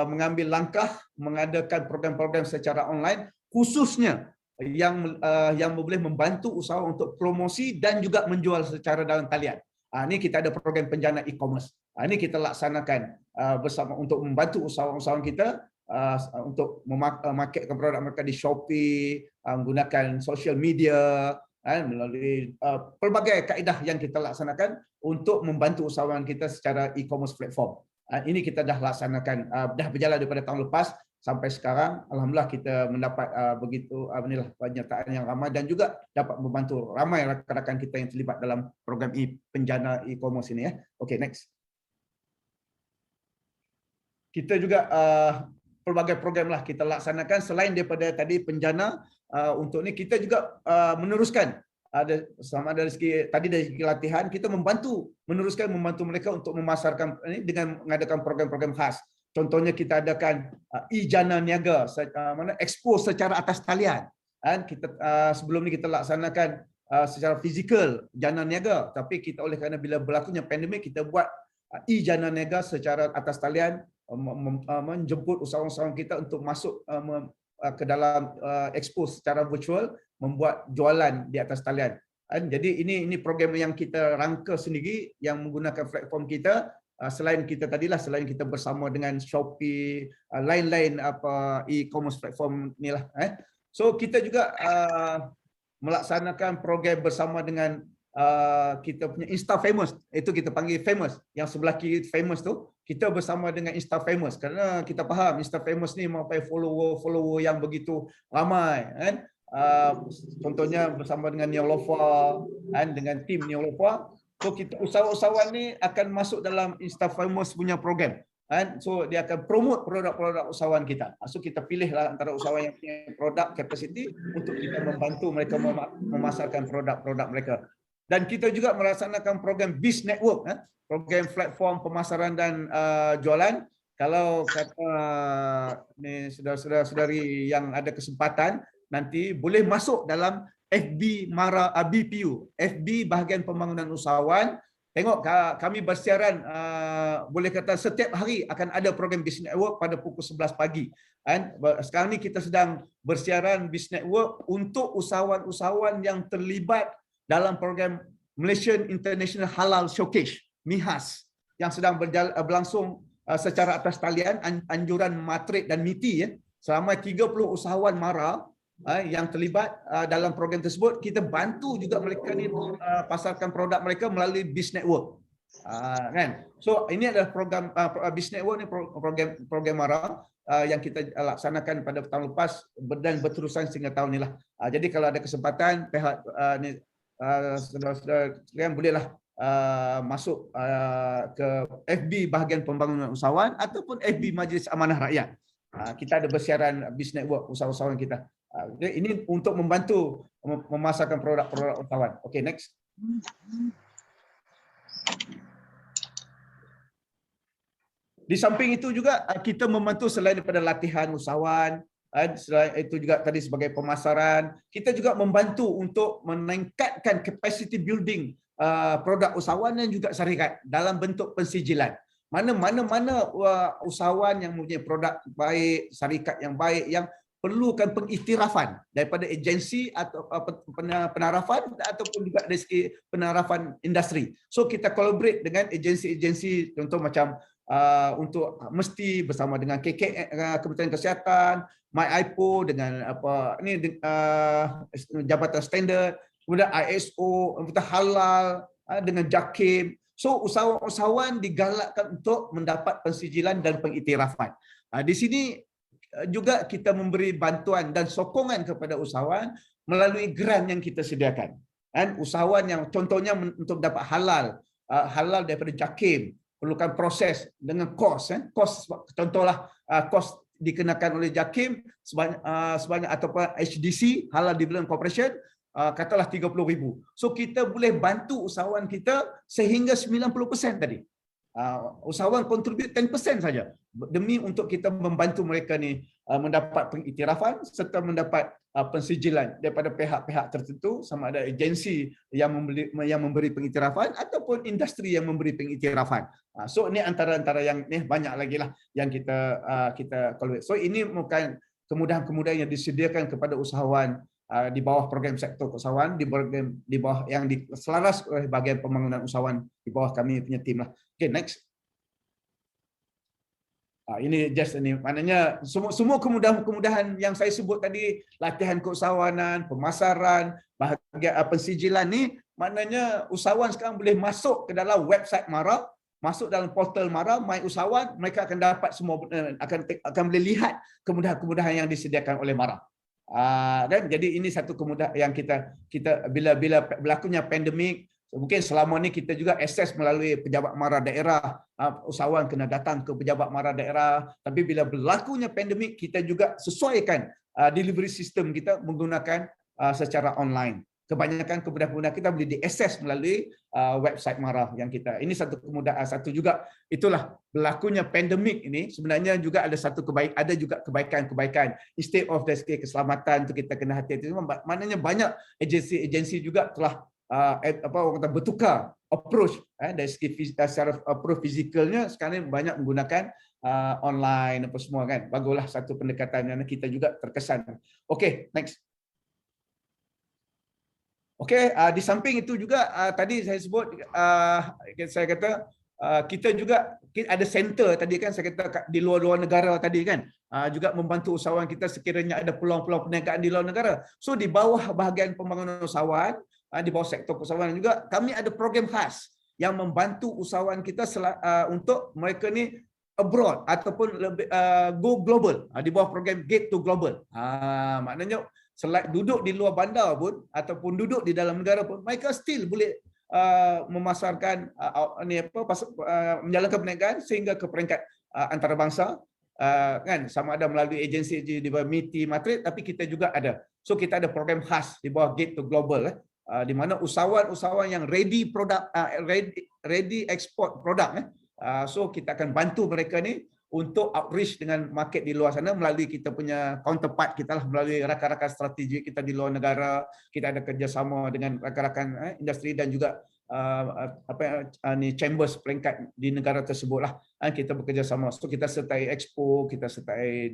S4: mengambil langkah mengadakan program-program secara online, khususnya yang boleh membantu usaha untuk promosi dan juga menjual secara dalam talian. Ini kita ada program penjana e-commerce. Ini kita laksanakan bersama untuk membantu usahawan-usahawan kita untuk memarketkan produk mereka di Shopee, menggunakan social media, melalui pelbagai kaedah yang kita laksanakan untuk membantu usahawan kita secara e-commerce platform. Ini kita dah laksanakan, dah berjalan daripada tahun lepas sampai sekarang. Alhamdulillah kita mendapat begitu penyertaan yang ramai dan juga dapat membantu ramai rakan-rakan kita yang terlibat dalam program penjana e-commerce ini. Okay, next. Kita juga pelbagai program lah kita laksanakan selain daripada tadi penjana. Untuk ni kita juga meneruskan dari segi latihan, kita membantu mereka untuk memasarkan ini dengan mengadakan program-program khas. Contohnya kita adakan e-jana niaga, expo secara atas talian. Kita sebelum ni kita laksanakan secara fizikal jana niaga, tapi kita oleh kerana bila berlakunya pandemik, kita buat e-jana niaga secara atas talian, menjemput usahawan-usahawan kita untuk masuk ke dalam expo secara virtual, membuat jualan di atas talian. Jadi ini program yang kita rangka sendiri yang menggunakan platform kita. Selain kita bersama dengan Shopee, lain-lain e-commerce platform inilah. So kita juga melaksanakan program bersama dengan kita punya Insta Famous, itu kita panggil Famous, yang sebelah kiri Famous tu, kita bersama dengan Insta Famous kerana kita faham Insta Famous ni mempunyai follower yang begitu ramai, kan? Contohnya bersama dengan Neolofa, dengan tim Neolofa. So kita usahawan ni akan masuk dalam Insta Famous punya program. So dia akan promote produk-produk usahawan kita. So kita pilihlah antara usahawan yang punya produk capacity untuk kita membantu mereka memasarkan produk-produk mereka. Dan kita juga melaksanakan program Biz Network, program platform pemasaran dan jualan. Kalau kata ni saudara-saudari yang ada kesempatan nanti boleh masuk dalam FB Mara BPU, FB Bahagian Pembangunan Usahawan. Tengok kami bersiaran, boleh kata setiap hari akan ada program Biz Network pada pukul 11 pagi. Sekarang ni kita sedang bersiaran Biz Network untuk usahawan-usahawan yang terlibat dalam program Malaysian International Halal Showcase, MIHAS, yang sedang berlangsung secara atas talian anjuran Matrik dan MITI. Selama 30 usahawan MARA yang terlibat dalam program tersebut, kita bantu juga mereka ni pasarkan produk mereka melalui Biz Network. Kan? So ini adalah program Biz Network ni, program MARA yang kita laksanakan pada tahun lepas dan berterusan sehingga tahun inilah. Jadi kalau ada kesempatan pihak ni saudara-saudara sekalian bolehlah masuk ke FB Bahagian Pembangunan Usahawan ataupun FB Majlis Amanah Rakyat. Kita ada bersiaran Biz Network usahawan kita. Ini untuk membantu memasarkan produk-produk usahawan. Okay, next. Di samping itu juga kita membantu selain daripada latihan usahawan, selain itu juga tadi sebagai pemasaran, kita juga membantu untuk meningkatkan capacity building produk usahawan dan juga syarikat dalam bentuk pensijilan. Mana usahawan yang mempunyai produk baik, syarikat yang baik, yang perlukan pengiktirafan daripada agensi atau penarafan ataupun juga dari segi penarafan industri. So kita collaborate dengan agensi-agensi, contoh macam untuk mesti bersama dengan Kementerian Kesihatan, MyIPO dengan Jabatan Standard, kemudian ISO, halal dengan JAKIM. So usahawan digalakkan untuk mendapat pensijilan dan pengiktirafan. Di sini juga kita memberi bantuan dan sokongan kepada usahawan melalui grant yang kita sediakan. Dan usahawan yang contohnya untuk dapat halal daripada JAKIM, perlukan proses dengan kos. Contohlah kos dikenakan oleh JAKIM sebanyak ataupun HDC, Halal Development Corporation, katalah 30,000. So kita boleh bantu usahawan kita sehingga 90% tadi. Usahawan contribute 10% saja demi untuk kita membantu mereka ni mendapat pengiktirafan serta mendapat pensijilan daripada pihak-pihak tertentu, sama ada agensi yang memberi pengiktirafan ataupun industri yang memberi pengiktirafan. So ini antara yang ni banyak lagi lah yang kita collaborate. So ini bukan kemudahan-kemudahan yang disediakan kepada usahawan di bawah program sektor usahawan, di bawah yang selaras oleh bahagian pembangunan usahawan di bawah kami punya tim lah. Okay, next. Ini just ini, maknanya semua kemudahan-kemudahan yang saya sebut tadi, latihan keusahawanan, pemasaran, bahagian pensijilan ni, maknanya usahawan sekarang boleh masuk ke dalam website MARA, masuk dalam portal MARA, My Usahawan, mereka akan dapat semua, akan boleh lihat kemudahan-kemudahan yang disediakan oleh MARA. Dan jadi ini satu kemudahan yang kita bila berlakunya pandemik, mungkin selama ni kita juga akses melalui pejabat MARA daerah, usahawan kena datang ke pejabat MARA daerah, tapi bila berlakunya pandemik kita juga sesuaikan delivery system kita menggunakan secara online. Kebanyakan kemudahan-kemudahan kita boleh diakses melalui website MARA yang kita. Ini satu kemudahan, satu juga itulah berlakunya pandemik ini sebenarnya juga ada ada juga kebaikan-kebaikan. Instead of dari segi keselamatan tu kita kena hati-hati. Maknanya banyak agensi juga telah orang kata bertukar approach dari segi secara approach fizikalnya sekarang banyak menggunakan online apa semua kan. Baguslah satu pendekatan yang kita juga terkesan. Okay, next. Okey, di samping itu juga tadi saya sebut, saya kata kita juga ada center tadi kan, saya kata di luar negara tadi kan, juga membantu usahawan kita sekiranya ada peluang-peluang perniagaan di luar negara. So di bawah bahagian pembangunan usahawan, di bawah sektor usahawan juga kami ada program khas yang membantu usahawan kita untuk mereka ni abroad ataupun lebih go global, di bawah program Gate to Global. Maknanya selain duduk di luar bandar pun ataupun duduk di dalam negara pun mereka still boleh memasarkan menjalankan perniagaan sehingga ke peringkat antarabangsa, kan, sama ada melalui agensi di bawah MITI, Matrik, tapi kita juga ada. So kita ada program khas di bawah Gate to Global di mana usahawan-usahawan yang ready produk, ready export produk. So kita akan bantu mereka ni untuk outreach dengan market di luar sana melalui kita punya counterpart kita lah, melalui rakan-rakan strategik kita di luar negara. Kita ada kerjasama dengan rakan-rakan industri dan juga chambers peringkat di negara tersebut lah. Kita bekerjasama. So kita sertai expo, kita sertai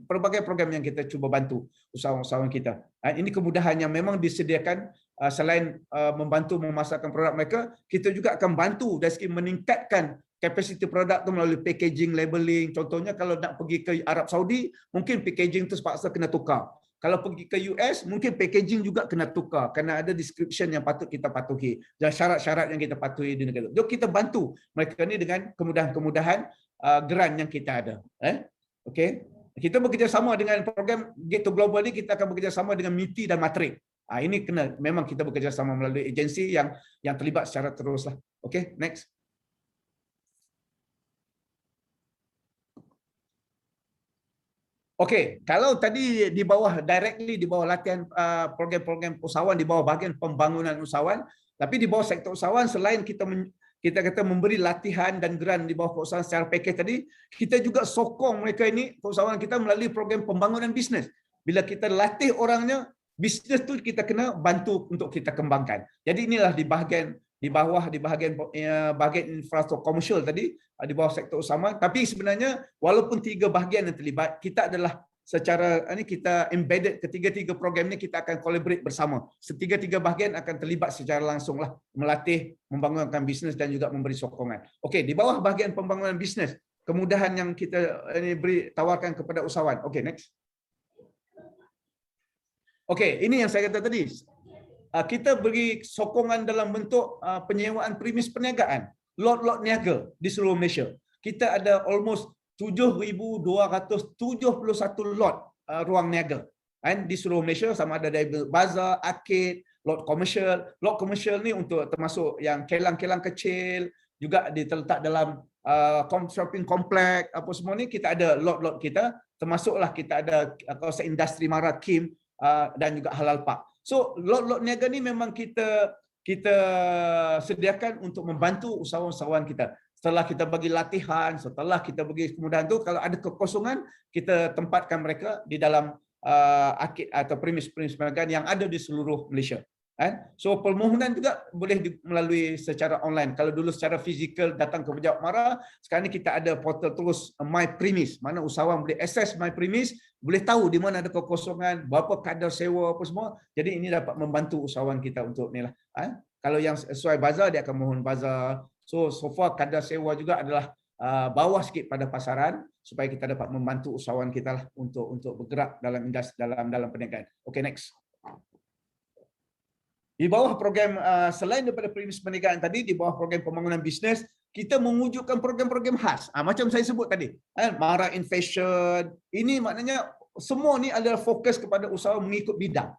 S4: pelbagai program yang kita cuba bantu usahawan-usahawan kita. Ini kemudahan yang memang disediakan. Selain membantu memasarkan produk mereka, kita juga akan bantu dari segi meningkatkan kapasiti produk tu melalui packaging, labeling. Contohnya kalau nak pergi ke Arab Saudi, mungkin packaging tu sepaksa kena tukar. Kalau pergi ke US, mungkin packaging juga kena tukar kerana ada description yang patut kita patuhi dan syarat-syarat yang kita patuhi di negara. Jadi kita bantu mereka ni dengan kemudahan-kemudahan geran yang kita ada. Okey. Kita bekerjasama dengan program Gate to Global ni, kita akan bekerjasama dengan MITI dan Matrix. Ini kena memang kita bekerjasama melalui agensi yang terlibat secara terus lah. Okey, next. Okey, kalau tadi di bawah directly di bawah latihan program-program usahawan di bawah bahagian pembangunan usahawan, tapi di bawah sektor usahawan selain kita kata memberi latihan dan geran di bawah keusahawan secara package tadi, kita juga sokong mereka ini keusahawan kita melalui program pembangunan bisnes. Bila kita latih orangnya, bisnes tu kita kena bantu untuk kita kembangkan. Jadi inilah di bahagian infrastruktur komersial tadi di bawah sektor usahawan, tapi sebenarnya walaupun 3 bahagian yang terlibat, kita adalah secara ini kita embedded ketiga-tiga program ni, kita akan collaborate bersama. Setiga-tiga bahagian akan terlibat secara langsung lah melatih, membangunkan bisnes dan juga memberi sokongan. Okey, di bawah bahagian pembangunan bisnes, kemudahan yang kita tawarkan kepada usahawan. Okey, next. Okey, ini yang saya kata tadi. Kita beri sokongan dalam bentuk penyewaan premis perniagaan, lot-lot niaga di seluruh Malaysia. Kita ada almost 7,271 lot ruang niaga di seluruh Malaysia, sama ada dari bazar, arcade, lot komersial. Lot komersial ni untuk termasuk yang kelang-kelang kecil, juga terletak dalam shopping kompleks, apa semua ni kita ada lot-lot kita, termasuklah kita ada kawasan industri Mara Kim dan juga Halal Park. So lot-lot niaga ni memang kita sediakan untuk membantu usahawan-usahawan kita. Setelah kita bagi latihan, setelah kita bagi kemudahan tu, kalau ada kekosongan, kita tempatkan mereka di dalam akid atau premis-premis perniagaan yang ada di seluruh Malaysia. So permohonan juga boleh melalui secara online. Kalau dulu secara fizikal datang ke Pejabat Mara, sekarang ni kita ada portal terus My Premis, mana usahawan boleh akses My Premis, boleh tahu di mana ada kekosongan, berapa kadar sewa apa semua. Jadi ini dapat membantu usahawan kita untuk ni lah. Kalau yang sesuai bazar, dia akan mohon bazar. So far kadar sewa juga adalah bawah sikit pada pasaran, supaya kita dapat membantu usahawan kita lah untuk bergerak dalam industri, dalam perniagaan. Okay, next. Di bawah program, selain daripada premis perniagaan tadi, di bawah program pembangunan bisnes, kita mewujudkan program-program khas. Macam saya sebut tadi, Mara in Fashion. Ini maknanya semua ni adalah fokus kepada usaha mengikut bidang.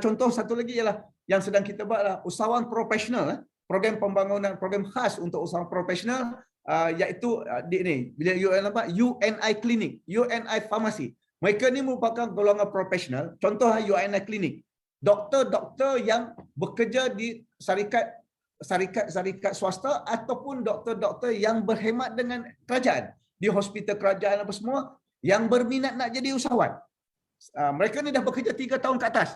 S4: Contoh satu lagi ialah yang sedang kita buat lah, usahawan profesional. Program pembangunan, program khas untuk usahawan profesional, iaitu UNI Clinic, UNI Pharmacy. Mereka ni merupakan golongan profesional. Contoh UNI Clinic. Doktor-doktor yang bekerja di syarikat swasta ataupun doktor-doktor yang berkhidmat dengan kerajaan. Di hospital kerajaan apa semua, yang berminat nak jadi usahawan. Mereka ni dah bekerja 3 tahun ke atas.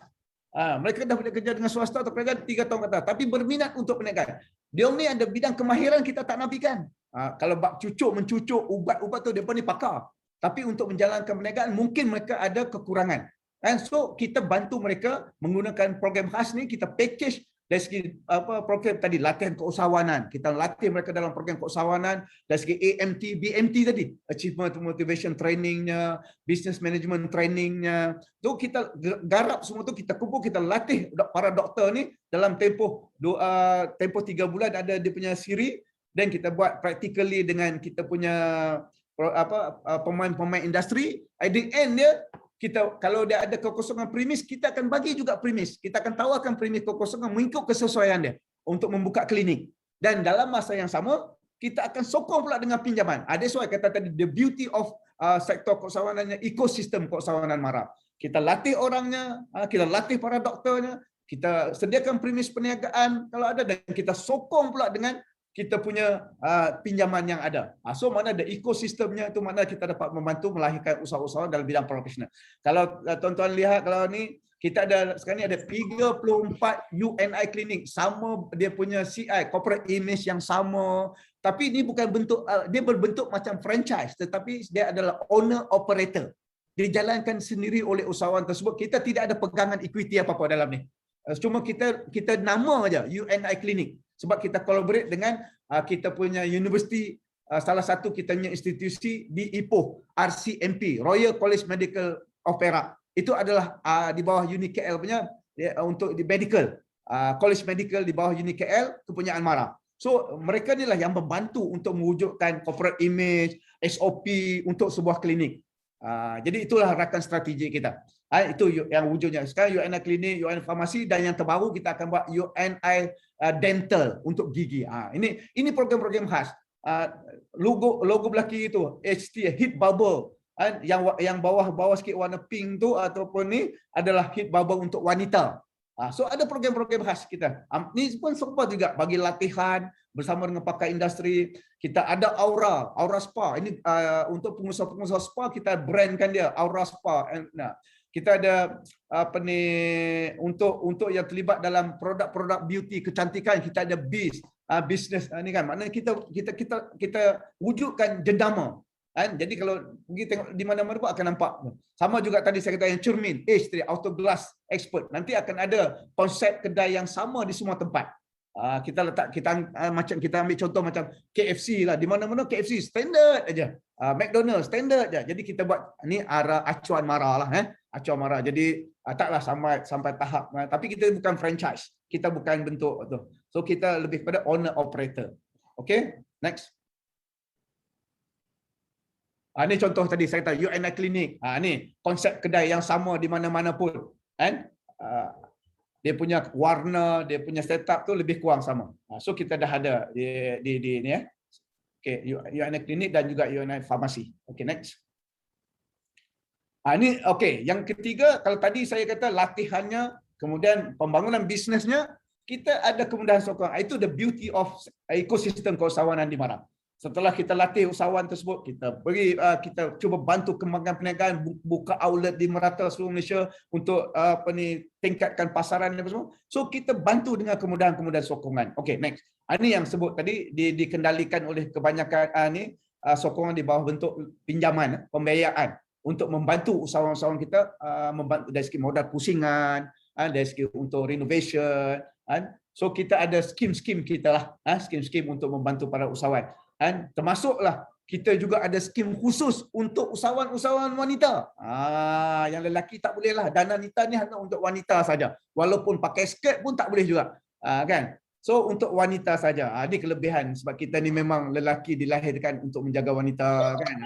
S4: Mereka dah bekerja dengan swasta atau kerajaan 3 tahun ke atas. Tapi berminat untuk perniagaan. Dia ni ada bidang kemahiran kita tak nafikan. Kalau bab mencucuk ubat-ubat tu, mereka ni pakar. Tapi untuk menjalankan perniagaan, mungkin mereka ada kekurangan. So, kita bantu mereka menggunakan program khas ni, kita package dari segi program tadi, latihan keusahawanan. Kita latih mereka dalam program keusahawanan, dari segi AMT, BMT tadi, Achievement Motivation Trainingnya, Business Management Trainingnya. Tu kita garap semua tu, kita kumpul, kita latih para doktor ni dalam tempoh 3 bulan ada dia punya siri, dan kita buat practically dengan kita punya pemain-pemain industri. At the end dia, kita kalau dia ada kekosongan premis, kita akan bagi juga premis. Kita akan tawarkan premis kekosongan mengikut kesesuaian dia untuk membuka klinik. Dan dalam masa yang sama, kita akan sokong pula dengan pinjaman. That's why kata tadi, the beauty of sektor keusahawanan, ekosistem keusahawanan Mara. kita latih orangnya, kita latih para doktornya, kita sediakan premis perniagaan kalau ada, dan kita sokong pula dengan kita punya pinjaman yang ada. So mana ada ekosistemnya, itu mana kita dapat membantu melahirkan usaha-usaha dalam bidang profesional. Kalau tuan-tuan lihat, kalau ni kita ada sekarang ni ada 34 UNI klinik, sama dia punya CI, corporate image yang sama, tapi ini bukan bentuk, dia berbentuk macam franchise, tetapi dia adalah owner operator. Dijalankan sendiri oleh usahawan tersebut. Kita tidak ada pegangan equity apa-apa dalam ni. Cuma kita nama aja UNI Clinic, sebab kita collaborate dengan kita punya universiti, salah satu kita punya institusi di Ipoh, RCMP, Royal College Medical of Perak. Itu adalah di bawah UniKL punya, untuk di medical, College Medical di bawah UniKL, kepunyaan MARA. So mereka inilah yang membantu untuk mewujudkan corporate image, SOP untuk sebuah klinik. Jadi itulah rakan strategi kita. Itu yang wujudnya. Sekarang UNI Klinik, UNI Farmasi, dan yang terbaru kita akan buat UNI Dental untuk gigi. Ini program-program khas. Logo belakang itu HT, Heat Bubble. Yang bawah sikit warna pink tu ataupun ni adalah Heat Bubble untuk wanita. So ada program-program khas kita. Ni pun support juga bagi latihan bersama dengan pakar industri. Kita ada Aura Spa. Ini untuk pengusaha-pengusaha spa, kita brandkan dia Aura Spa. Kita ada untuk yang terlibat dalam produk-produk beauty, kecantikan, kita ada business ni kan. Maknanya kita wujudkan jendama. Jadi kalau pergi tengok di mana-mana pun akan nampak. Sama juga tadi saya kata yang cermin, H3 Auto Glass Expert. Nanti akan ada konsep kedai yang sama di semua tempat. Macam kita ambil contoh macam KFC lah, di mana-mana KFC standard aja. McDonald's standard aja. Jadi kita buat ni arah acuan MARA lah, acuan MARA. Jadi taklah sampai tahap, tapi kita bukan franchise. Kita bukan bentuk tu. So kita lebih kepada owner operator. Okay, next. Ini contoh tadi saya kata UNI Clinic. Ni konsep kedai yang sama di mana-mana pun. Dia punya warna, dia punya setup tu lebih kurang sama. So kita dah ada di ni ya. Okay, UNI Clinic dan juga UNI Farmasi. Okay, next. Ini okay. Yang ketiga, kalau tadi saya kata latihannya, kemudian pembangunan bisnesnya, kita ada kemudahan sokong. Itu the beauty of ekosistem keusahawanan di MARA. Setelah kita latih usahawan tersebut, kita cuba bantu kembangkan perniagaan, buka outlet di merata seluruh Malaysia untuk tingkatkan pasaran dan semua. So kita bantu dengan kemudahan-kemudahan sokongan. Okay, next. Ini yang sebut tadi dikendalikan oleh kebanyakan sokongan di bawah bentuk pinjaman, pembiayaan untuk membantu usahawan-usahawan kita, membantu dari segi modal pusingan, dari segi untuk renovation. So kita ada skim-skim kita lah, skim-skim untuk membantu para usahawan. Termasuklah kita juga ada skim khusus untuk usahawan-usahawan wanita. Yang lelaki tak boleh lah. Dana Nita ni hanya untuk wanita saja. Walaupun pakai skirt pun tak boleh juga. Kan? So untuk wanita saja. Ini kelebihan sebab kita ni memang lelaki dilahirkan untuk menjaga wanita, kan.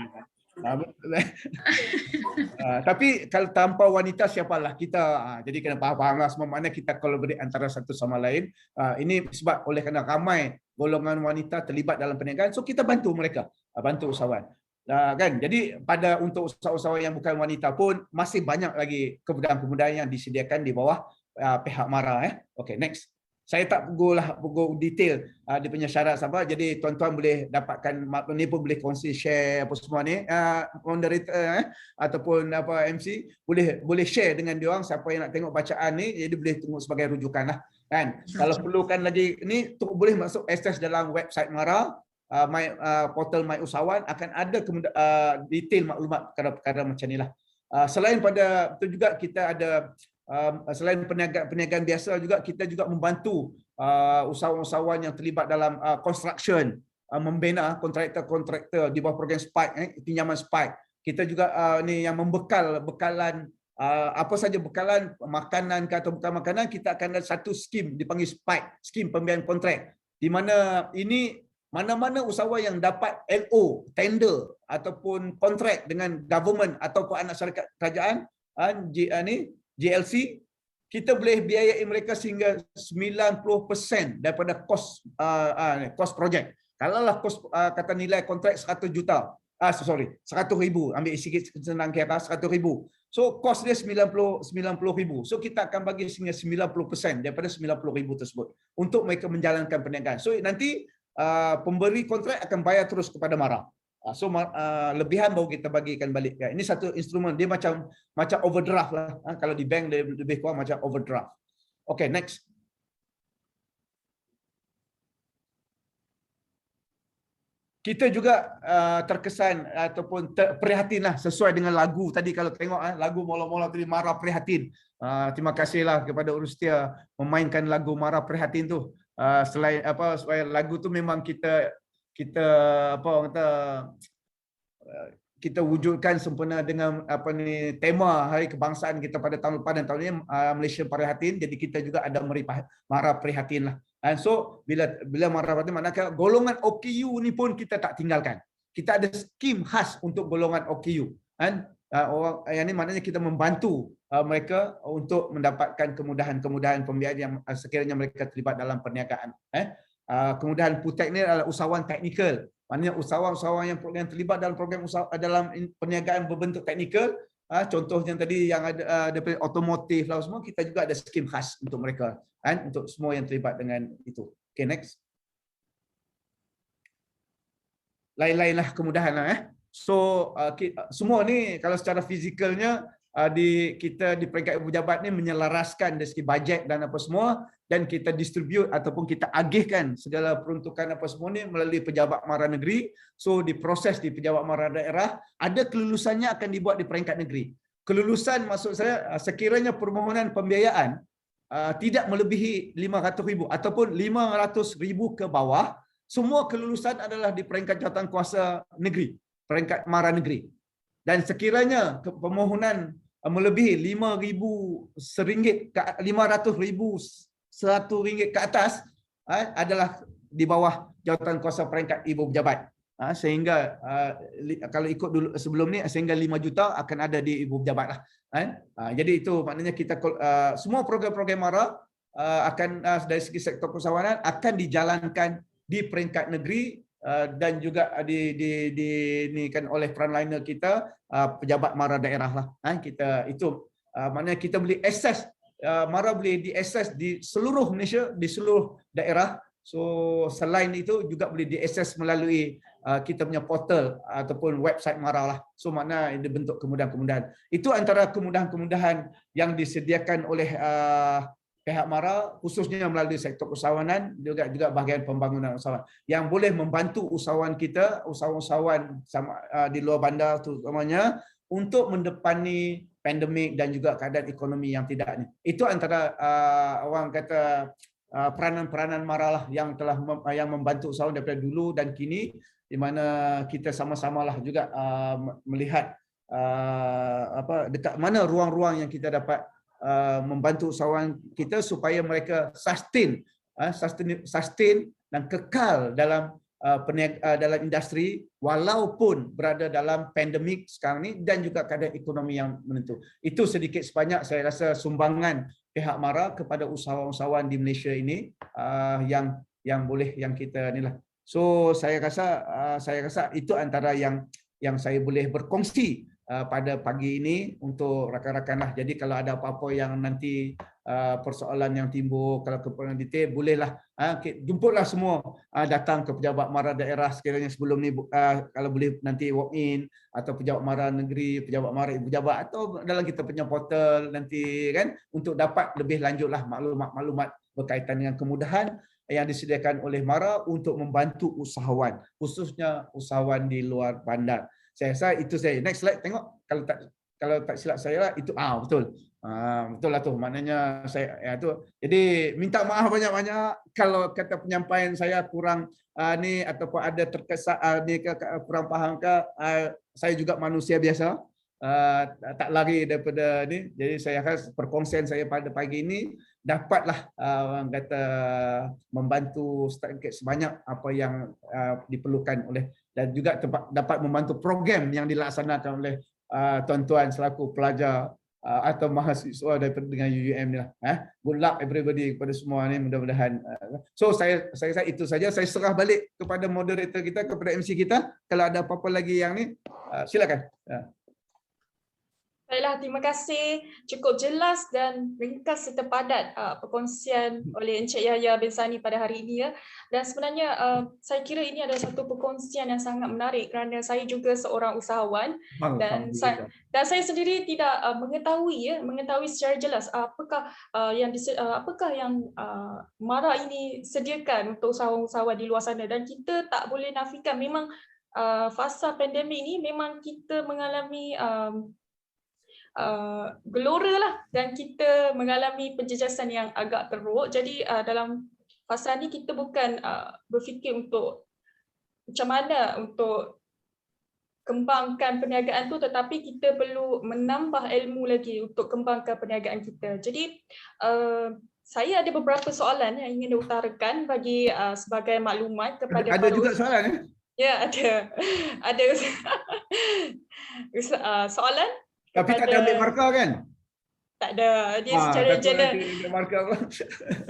S4: Tapi kalau tanpa wanita siapalah kita. Jadi kena faham-fahamlah semua, mana kita collaborate antara satu sama lain. Ini sebab oleh kerana ramai golongan wanita terlibat dalam perniagaan, so kita bantu mereka, bantu usahawan. Kan? Jadi untuk usahawan yang bukan wanita pun masih banyak lagi kemudahan-kemudahan yang disediakan di bawah pihak MARA. Okay, next. Saya tak pukul detail dia punya syarat apa. Jadi tuan-tuan boleh dapatkan maklum ni pun boleh kongsi share apa semua ni, moderator ataupun MC boleh share dengan dia orang, siapa yang nak tengok bacaan ni, jadi boleh tengok sebagai rujukan lah, kan. Kalau perlukan lagi ni boleh masuk akses dalam website MARA, portal My Usahawan, akan ada detail maklumat perkara-perkara macam ni lah. Selain pada itu juga kita ada selain perniagaan biasa juga, kita juga membantu usahawan-usahawan yang terlibat dalam construction, membina kontraktor di bawah program Spike, pinjaman Spike. Kita juga ni yang bekalan apa saja bekalan makanan atau bukan makanan, kita akan ada satu skim dipanggil Spike, skim pembiayaan kontrak, di mana ini mana-mana usahawan yang dapat LO, tender ataupun kontrak dengan government ataupun anak syarikat kerajaan, GLC, kita boleh biayai mereka sehingga 90% daripada kos projek. Kalaulah kos kata nilai kontrak 100 juta, 100,000, ambil sikit senang kira 100,000. So cost dia 90,000. So kita akan bagi sehingga 90% daripada 90,000 tersebut untuk mereka menjalankan perniagaan. So nanti pemberi kontrak akan bayar terus kepada MARA. So lebihan baru kita bagikan balik. Ini satu instrumen, dia macam overdraft lah. Kalau di bank dia lebih kurang macam overdraft. Okay, next. Kita juga terkesan ataupun prihatin lah sesuai dengan lagu tadi. Kalau tengok lagu Mola-Mola tadi, Mara Prihatin. Terima kasihlah kepada Urustia memainkan lagu Mara Prihatin tu. Selain apa, supaya lagu tu memang kita apa orang kata, kita wujudkan sempena dengan apa ni tema Hari Kebangsaan kita pada tahun lepas, dan tahun ini Malaysia Prihatin. Jadi kita juga ada Mara Prihatin lah. And so bila Mara Prihatin, maknanya golongan OKU ni pun kita tak tinggalkan. Kita ada skim khas untuk golongan OKU. And orang yang ni maknanya kita membantu mereka untuk mendapatkan kemudahan-kemudahan pembiayaan yang sekiranya mereka terlibat dalam perniagaan. Kemudahan PUTEK ni adalah usahawan teknikal. Maknanya usahawan-usahawan yang terlibat dalam program usaha dalam perniagaan berbentuk teknikal. Contohnya tadi yang ada daripada otomotif lah semua, kita juga ada skim khas untuk mereka, untuk semua yang terlibat dengan itu. Okay, next. Lain-lainlah kemudahan lah. So semua ni kalau secara fizikalnya kita di peringkat ibu pejabat ni menyelaraskan dari segi bajet dan apa semua, dan kita distribute ataupun kita agihkan segala peruntukan apa semua ni melalui pejabat mara negeri. So diproses di pejabat mara daerah, ada kelulusannya akan dibuat di peringkat negeri. Kelulusan maksud saya sekiranya permohonan pembiayaan tidak melebihi 500,000 ataupun 500,000 ke bawah, semua kelulusan adalah di peringkat jawatankuasa negeri, peringkat mara negeri. Dan sekiranya permohonan melebihi RM5,000 ke RM500,000 ke atas, adalah di bawah jawatankuasa peringkat ibu pejabat. Sehingga kalau ikut dulu sebelum ni, sehingga 5 juta akan ada di ibu pejabat lah. Jadi itu maknanya kita semua program-program MARA akan dari segi sektor keusahawanan akan dijalankan di peringkat negeri, dan juga ni kan oleh frontliner kita, pejabat MARA daerah lah. Kita itu maknanya kita boleh akses, MARA boleh diakses di seluruh Malaysia, di seluruh daerah. So selain itu juga boleh diakses melalui kita punya portal ataupun website MARA lah. So makna ini bentuk kemudahan-kemudahan. Itu antara kemudahan-kemudahan yang disediakan oleh pihak MARA, khususnya melalui sektor usahawanan, juga bahagian pembangunan usahawan yang boleh membantu usahawan kita, usahawan di luar bandar terutamanya, untuk mendepani pandemik dan juga keadaan ekonomi yang tidak ni. Itu antara orang kata peranan-peranan MARA lah yang telah yang membantu usahawan daripada dulu dan kini, di mana kita sama-samalah juga melihat dekat mana ruang-ruang yang kita dapat membantu usahawan kita supaya mereka sustain dan kekal dalam dalam industri walaupun berada dalam pandemik sekarang ni dan juga keadaan ekonomi yang menentu. Itu sedikit sebanyak saya rasa sumbangan pihak MARA kepada usahawan-usahawan di Malaysia ini yang boleh yang kita inilah. So saya rasa itu antara yang saya boleh berkongsi pada pagi ini untuk rakan-rakan lah. Jadi kalau ada apa-apa yang nanti persoalan yang timbul, kalau keperluan detail, bolehlah jemputlah semua datang ke pejabat MARA daerah sekiranya sebelum ni, kalau boleh nanti walk in, atau pejabat MARA negeri, pejabat MARA ibu pejabat, atau dalam kita punya portal nanti kan, untuk dapat lebih lanjutlah maklumat-maklumat berkaitan dengan kemudahan yang disediakan oleh MARA untuk membantu usahawan, khususnya usahawan di luar bandar. Saya rasa itu saya. Next slide, tengok. Kalau tak silap saya lah, itu betul. Betul lah tu. Maknanya saya tu. Jadi minta maaf banyak-banyak kalau kata penyampaian saya kurang ni ataupun ada terkesan ni kurang faham ke. Saya juga manusia biasa. Tak lari daripada ni. Jadi saya harap perkongsian saya pada pagi ini dapatlah orang kata membantu sedikit sebanyak apa yang diperlukan oleh, dan juga dapat membantu program yang dilaksanakan oleh tuan-tuan selaku pelajar atau mahasiswa daripada dengan UUM ni lah. Good luck everybody kepada semua ni, mudah-mudahan. So saya rasa itu saja. Saya serah balik kepada moderator kita, kepada MC kita. Kalau ada apa-apa lagi yang ni, silakan.
S3: Baiklah, terima kasih. Cukup jelas dan ringkas serta padat perkongsian oleh Encik Yahya bin Sani pada hari ini ya. Dan sebenarnya saya kira ini adalah satu perkongsian yang sangat menarik kerana saya juga seorang usahawan dan saya sendiri tidak mengetahui secara jelas apakah yang MARA ini sediakan untuk usahawan-usahawan di luar sana, dan kita tak boleh nafikan memang fasa pandemik ini memang kita mengalami gelora lah, dan kita mengalami penjejasan yang agak teruk. Jadi dalam fasa ni kita bukan berfikir untuk macam mana untuk kembangkan perniagaan tu, tetapi kita perlu menambah ilmu lagi untuk kembangkan perniagaan kita. Jadi saya ada beberapa soalan yang ingin diutarakan bagi sebagai maklumat kepada
S4: ada juga soalan
S3: Ya, ada soalan.
S4: Tapi tak ada ambil markah kan?
S3: Tak ada. Dia secara general.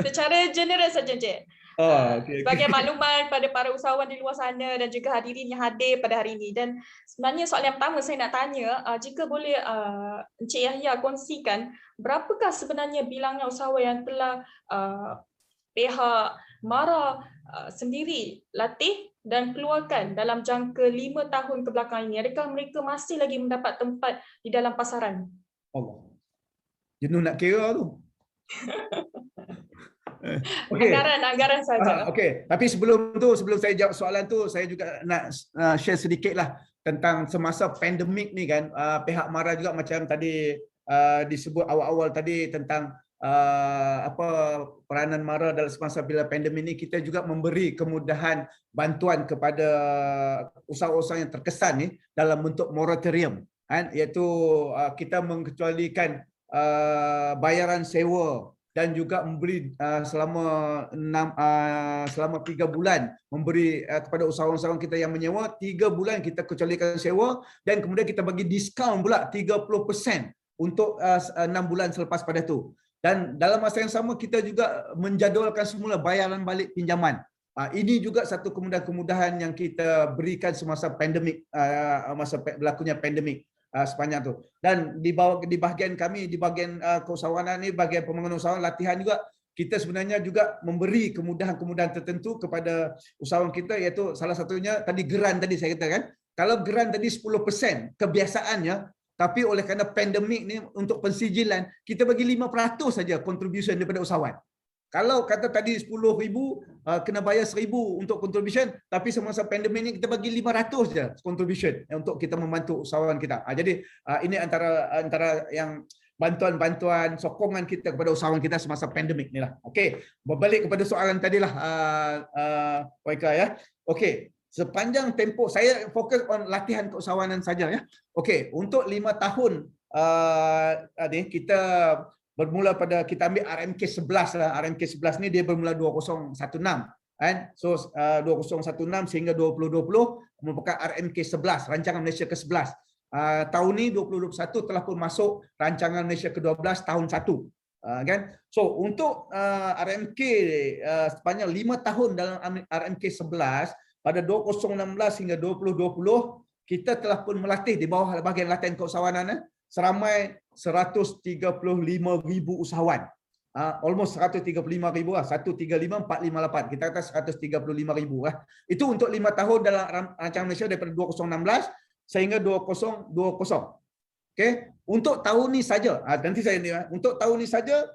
S3: Secara general saja, Cik. Sebagai maklumat pada para usahawan di luar sana dan juga hadirin yang hadir pada hari ini. Dan sebenarnya soalan yang pertama saya nak tanya, jika boleh Encik Yahya kongsikan, berapakah sebenarnya bilangan usahawan yang telah pihak MARA sendiri latih dan keluarkan dalam jangka 5 tahun kebelakang ini? Adakah mereka masih lagi mendapat tempat di dalam pasaran?
S4: Allah. Jenuh nak kira tu.
S3: Anggaran saja.
S4: Okey, tapi sebelum saya jawab soalan tu, saya juga nak share sedikitlah tentang semasa pandemik ni kan, pihak MARA juga macam tadi disebut awal-awal tadi tentang peranan MARA dalam semasa bila pandemik ini. Kita juga memberi kemudahan bantuan kepada usaha-usaha yang terkesan ni dalam bentuk moratorium kan, iaitu kita mengecualikan bayaran sewa dan juga memberi selama 3 bulan memberi kepada usahawan-usahawan kita yang menyewa, 3 bulan kita kecualikan sewa, dan kemudian kita bagi diskaun pula 30% untuk 6 bulan selepas pada tu. Dan dalam masa yang sama kita juga menjadualkan semula bayaran balik pinjaman. Ini juga satu kemudahan-kemudahan yang kita berikan semasa pandemik, masa berlakunya pandemik sepanjang tu. Dan di bahagian kami, di bahagian keusahawanan ni, bahagian pembangunan usahawan latihan juga, kita sebenarnya juga memberi kemudahan-kemudahan tertentu kepada usahawan kita, iaitu salah satunya tadi geran tadi saya katakan. Kalau geran tadi 10% kebiasaannya, tapi oleh kerana pandemik ni untuk pensijilan, kita bagi 5% saja contribution daripada usahawan. Kalau kata tadi 10,000 kena bayar 1,000 untuk contribution, tapi semasa pandemik ni kita bagi 500 je contribution untuk kita membantu usahawan kita. Jadi ini antara yang bantuan-bantuan sokongan kita kepada usahawan kita semasa pandemik ni lah. Okey, berbalik kepada soalan tadilah Waika ya. Okey. Sepanjang tempoh saya fokus on latihan keusahawanan saja ya. Okey, untuk 5 tahun kita bermula pada kita ambil RMK 11 lah. RMK 11 ni dia bermula 2016 kan. So 2016 sehingga 2020 merupakan RMK 11, rancangan Malaysia ke-11. Tahun ni 2021 telah pun masuk rancangan Malaysia ke-12 tahun 1. Kan? So untuk RMK sepanjang 5 tahun dalam RMK 11 pada 2016 hingga 2020, kita telah pun melatih di bawah bahagian latihan keusahawanan seramai 135,000 usahawan. Almost 135,000 lah, 135,458. Kita kata 135,000 lah. Itu untuk 5 tahun dalam rancangan Malaysia daripada 2016 sehingga 2020. Okey, untuk tahun ni saja. Nanti saya ni untuk tahun ni saja.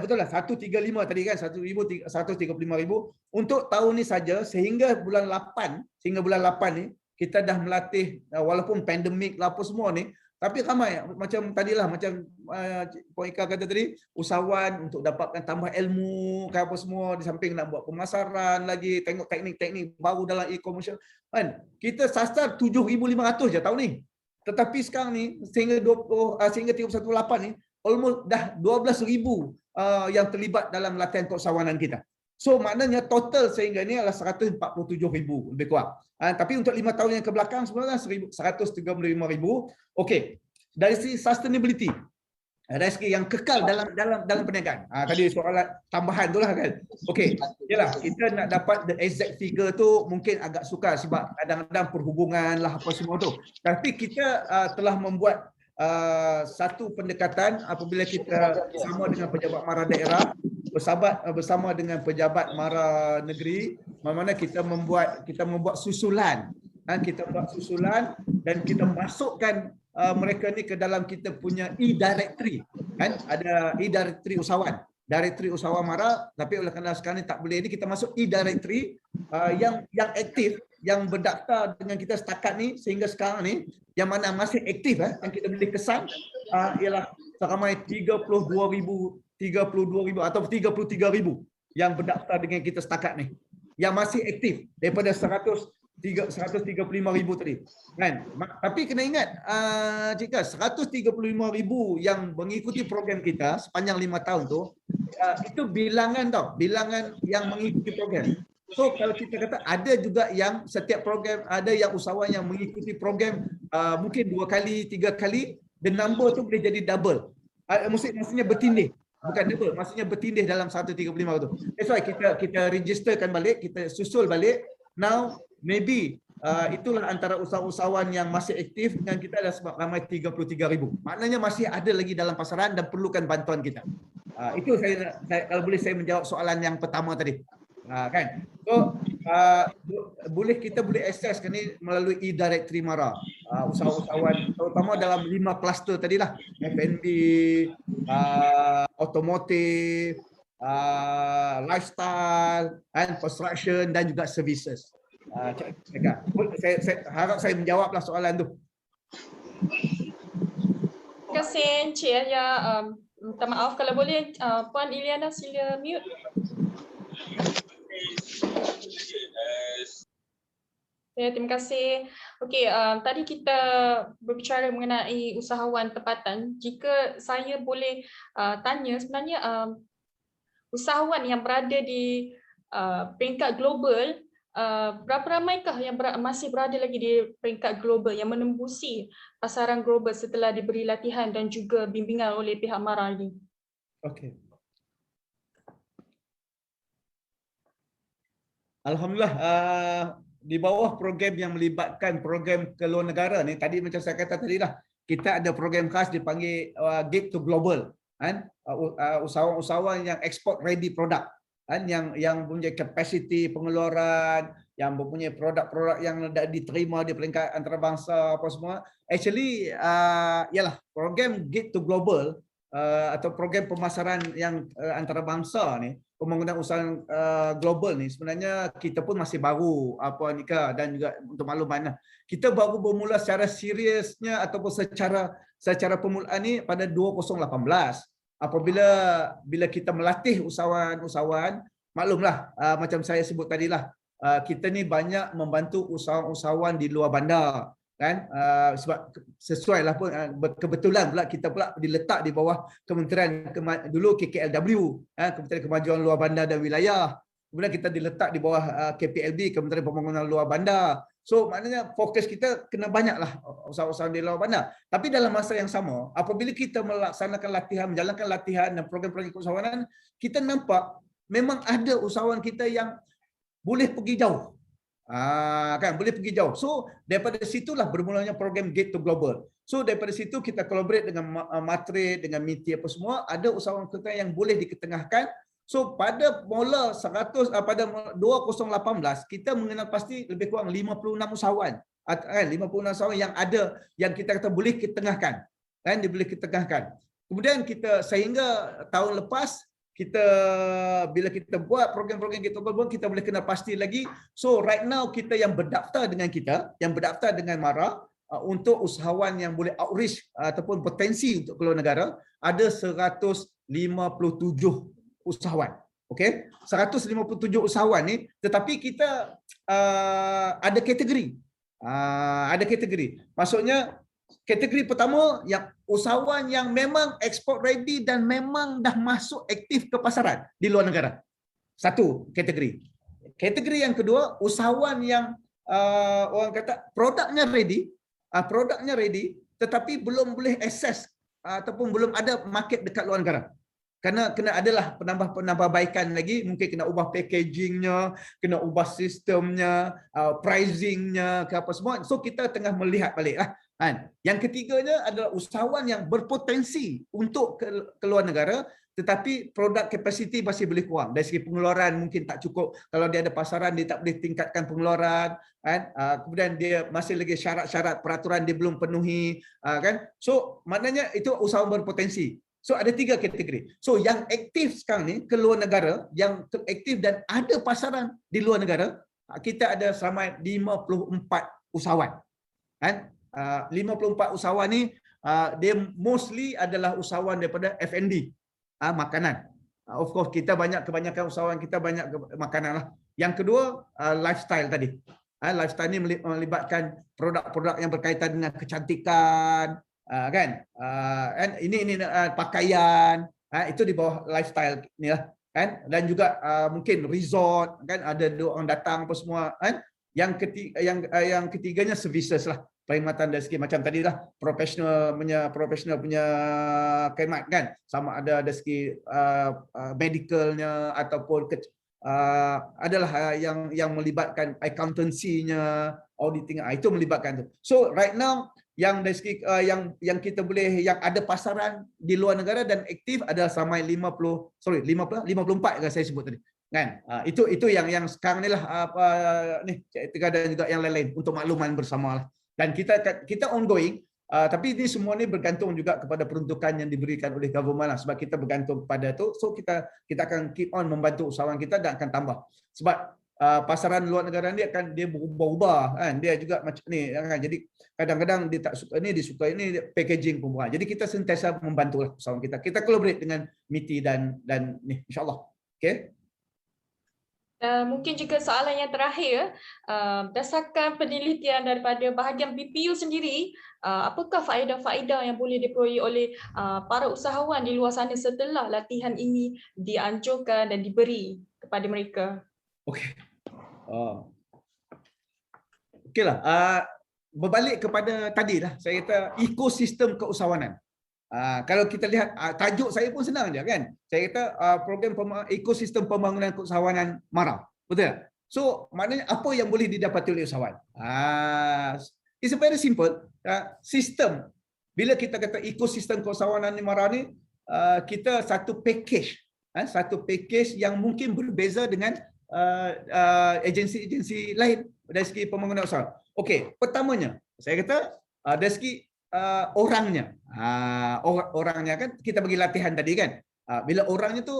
S4: Betul lah 135 tadi kan, 135,000 untuk tahun ni saja sehingga bulan 8 ni kita dah melatih, walaupun pandemik lah apa semua ni, tapi ramai macam tadilah macam Puan Ika kata tadi, usahawan untuk dapatkan tambah ilmu ke apa semua, di samping nak buat pemasaran lagi, tengok teknik-teknik baru dalam e-commerce kan. Kita sasar 7,500 je tahun ni. Tetapi sekarang ni sehingga 31/8 ni almost dah 12,000 yang terlibat dalam latihan keusahawanan kita. So maknanya total sehingga ini adalah 147,000 lebih kurang. Tapi untuk 5 tahun yang kebelakang sebenarnya 135,000. Okey. Dari segi sustainability, dari segi yang kekal dalam perniagaan. Tadi soalan tambahan itulah kan. Okey. Yalah, kita nak dapat the exact figure tu mungkin agak sukar sebab kadang-kadang perhubungan lah apa semua tu. Tapi kita telah membuat satu pendekatan apabila kita bersama dengan pejabat mara daerah, bersama dengan pejabat mara negeri, mana kita membuat susulan. Kita buat susulan dan kita masukkan mereka ni ke dalam kita punya e-directory. Ada e-directory usahawan. Directory usahawan mara, tapi oleh kerana sekarang ni tak boleh ni, kita masuk e-directory yang aktif, yang berdaftar dengan kita setakat ni sehingga sekarang ni, yang mana masih aktif yang kita boleh kesan ialah seramai 32,000 atau 33,000 yang berdaftar dengan kita setakat ni, yang masih aktif daripada 135,000 tadi. Tapi kena ingat, jika 135,000 yang mengikuti program kita sepanjang 5 tahun tu, itu bilangan bilangan yang mengikuti program. So kalau kita kata ada juga yang setiap program, ada yang usahawan yang mengikuti program mungkin 2 kali, 3 kali, the number tu boleh jadi double. Maksudnya bertindih. Bukan double, maksudnya bertindih dalam 135 tu. That's why kita registerkan balik, kita susul balik. Now maybe itulah antara usahawan yang masih aktif dengan kita ada sebab ramai 33,000. Maknanya masih ada lagi dalam pasaran dan perlukan bantuan kita. Itu saya kalau boleh saya menjawab soalan yang pertama tadi. Kan? So kita boleh akses ni melalui e-directory mara. Usahawan terutama dalam 5 kluster tadilah, F&B, automotive, lifestyle, and construction dan juga services. Saya harap saya menjawablah soalan tu.
S3: Terima kasih Encik Yahya. Minta maaf kalau boleh Puan Iliana sila mute. Ya, terima kasih. Okey, tadi kita berbicara mengenai usahawan tempatan. Jika saya boleh tanya, sebenarnya usahawan yang berada di peringkat global, berapa ramaikah yang masih berada lagi di peringkat global yang menembusi pasaran global setelah diberi latihan dan juga bimbingan oleh pihak mara ini?
S4: Okey. Alhamdulillah, di bawah program yang melibatkan program ke luar negara ni, tadi macam saya kata tadi lah, kita ada program khas dipanggil Gate to Global, usahawan-usahawan yang export ready product, yang punya capacity pengeluaran, yang mempunyai produk-produk yang diterima di peringkat antarabangsa apa semua. Actually ialah program Gate to Global atau program pemasaran yang antarabangsa ni, pembangunan usaha global ni, sebenarnya kita pun masih baru Nika, dan juga untuk makluman kita baru bermula secara seriusnya ataupun secara permulaan ni pada 2018 apabila kita melatih usahawan, maklumlah macam saya sebut tadilah, kita ni banyak membantu usahawan di luar bandar. Kan, sebab sesuai lah pun, kebetulan pula kita pula diletak di bawah Kementerian dulu KKLW, Kementerian Kemajuan Luar Bandar dan Wilayah. Kemudian kita diletak di bawah KPLB, Kementerian Pembangunan Luar Bandar. So maknanya fokus kita kena banyaklah usaha-usaha di luar bandar. Tapi dalam masa yang sama, apabila kita melaksanakan latihan, menjalankan latihan dan program-program keusahawanan, kita nampak memang ada usahawan kita yang boleh pergi jauh. Kan boleh pergi jauh. So daripada situlah bermulanya program Gate to Global. So daripada situ kita collaborate dengan Matre, dengan MITI apa semua, ada usahawan kita yang boleh diketengahkan. So pada mula 2018 kita mengenal pasti lebih kurang 56 usahawan. 56 usahawan yang ada, yang kita kata boleh ketengahkan. Kan dia boleh ketengahkan. Kemudian kita sehingga tahun lepas bila kita buat program-program kita boleh kena pasti lagi. So right now kita yang berdaftar dengan kita, yang berdaftar dengan MARA untuk usahawan yang boleh outreach ataupun potensi untuk keluar negara, ada 157 usahawan. Okey, 157 usahawan ni, tetapi kita ada kategori. Ada kategori. Maksudnya kategori pertama yang usahawan yang memang export ready dan memang dah masuk aktif ke pasaran di luar negara. Satu kategori. Kategori yang kedua, usahawan yang orang kata produknya ready tetapi belum boleh akses ataupun belum ada market dekat luar negara. Kena adalah penambahbaikan lagi, mungkin kena ubah packagingnya, kena ubah sistemnya, pricingnya ke apa semua. So kita tengah melihat balik lah. Kan? Yang ketiganya adalah usahawan yang berpotensi untuk ke luar negara, tetapi produk kapasiti masih boleh kurang. Dari segi pengeluaran mungkin tak cukup. Kalau dia ada pasaran, dia tak boleh tingkatkan pengeluaran. Kan? Kemudian dia masih lagi syarat-syarat peraturan dia belum penuhi. Kan? So, maknanya itu usahawan berpotensi. So, ada 3 kategori. So, yang aktif sekarang ni ke luar negara, yang aktif dan ada pasaran di luar negara, kita ada selama 54 usahawan. Kan? 54 usahawan ni dia mostly adalah usahawan daripada F&B, makanan. Of course kebanyakan usahawan kita banyak makanan lah. Yang kedua lifestyle tadi. Lifestyle ni melibatkan produk-produk yang berkaitan dengan kecantikan, kan? Ini pakaian, itu di bawah lifestyle ni lah, kan? Dan juga mungkin resort, kan? Ada orang datang apa semua, kan? Yang ketiganya services lah. Perkhidmatan dari segi macam tadi lah, profesional punya khidmat, kan, sama ada dari segi medicalnya ataupun adalah yang melibatkan accountancy-nya, auditing, itu melibatkan tu. So right now yang dari segi yang kita boleh, yang ada pasaran di luar negara dan aktif adalah sampai 54 kan saya sebut tadi, kan. Itu yang sekarang ni lah, ni Cik Etika dan juga yang lain-lain untuk makluman bersama lah. Dan kita ongoing, tapi ini semua ni bergantung juga kepada peruntukan yang diberikan oleh government lah, sebab kita bergantung pada tu. So kita akan keep on membantu usahawan kita dan akan tambah. Sebab pasaran luar negara ni dia berubah-ubah, kan. Dia juga macam ni, kan. Jadi kadang-kadang dia tak suka ni, dia suka ini, packaging pun berubah. Jadi kita sentiasa membantu lah usahawan kita. Kita collaborate dengan MITI dan ni, insya-Allah. Okey.
S3: Mungkin juga soalan yang terakhir, berdasarkan penelitian daripada bahagian BPU sendiri, apakah faedah-faedah yang boleh diperoleh oleh para usahawan di luar sana setelah latihan ini dianjurkan dan diberi kepada mereka?
S4: Okey. Okeylah. Berbalik kepada tadi lah, saya kata ekosistem keusahawanan. Kalau kita lihat tajuk saya pun senang je, kan. Saya kata program ekosistem pembangunan keusahawanan MARA. Betul tak? So maknanya apa yang boleh didapati oleh usahawan? It's very simple. Sistem, bila kita kata ekosistem keusahawanan MARA ni, kita satu package yang mungkin berbeza dengan agensi-agensi lain dari segi pembangunan usaha. Okey, pertamanya saya kata dari segi orangnya. Orangnya, kan kita bagi latihan tadi, kan. Bila orangnya tu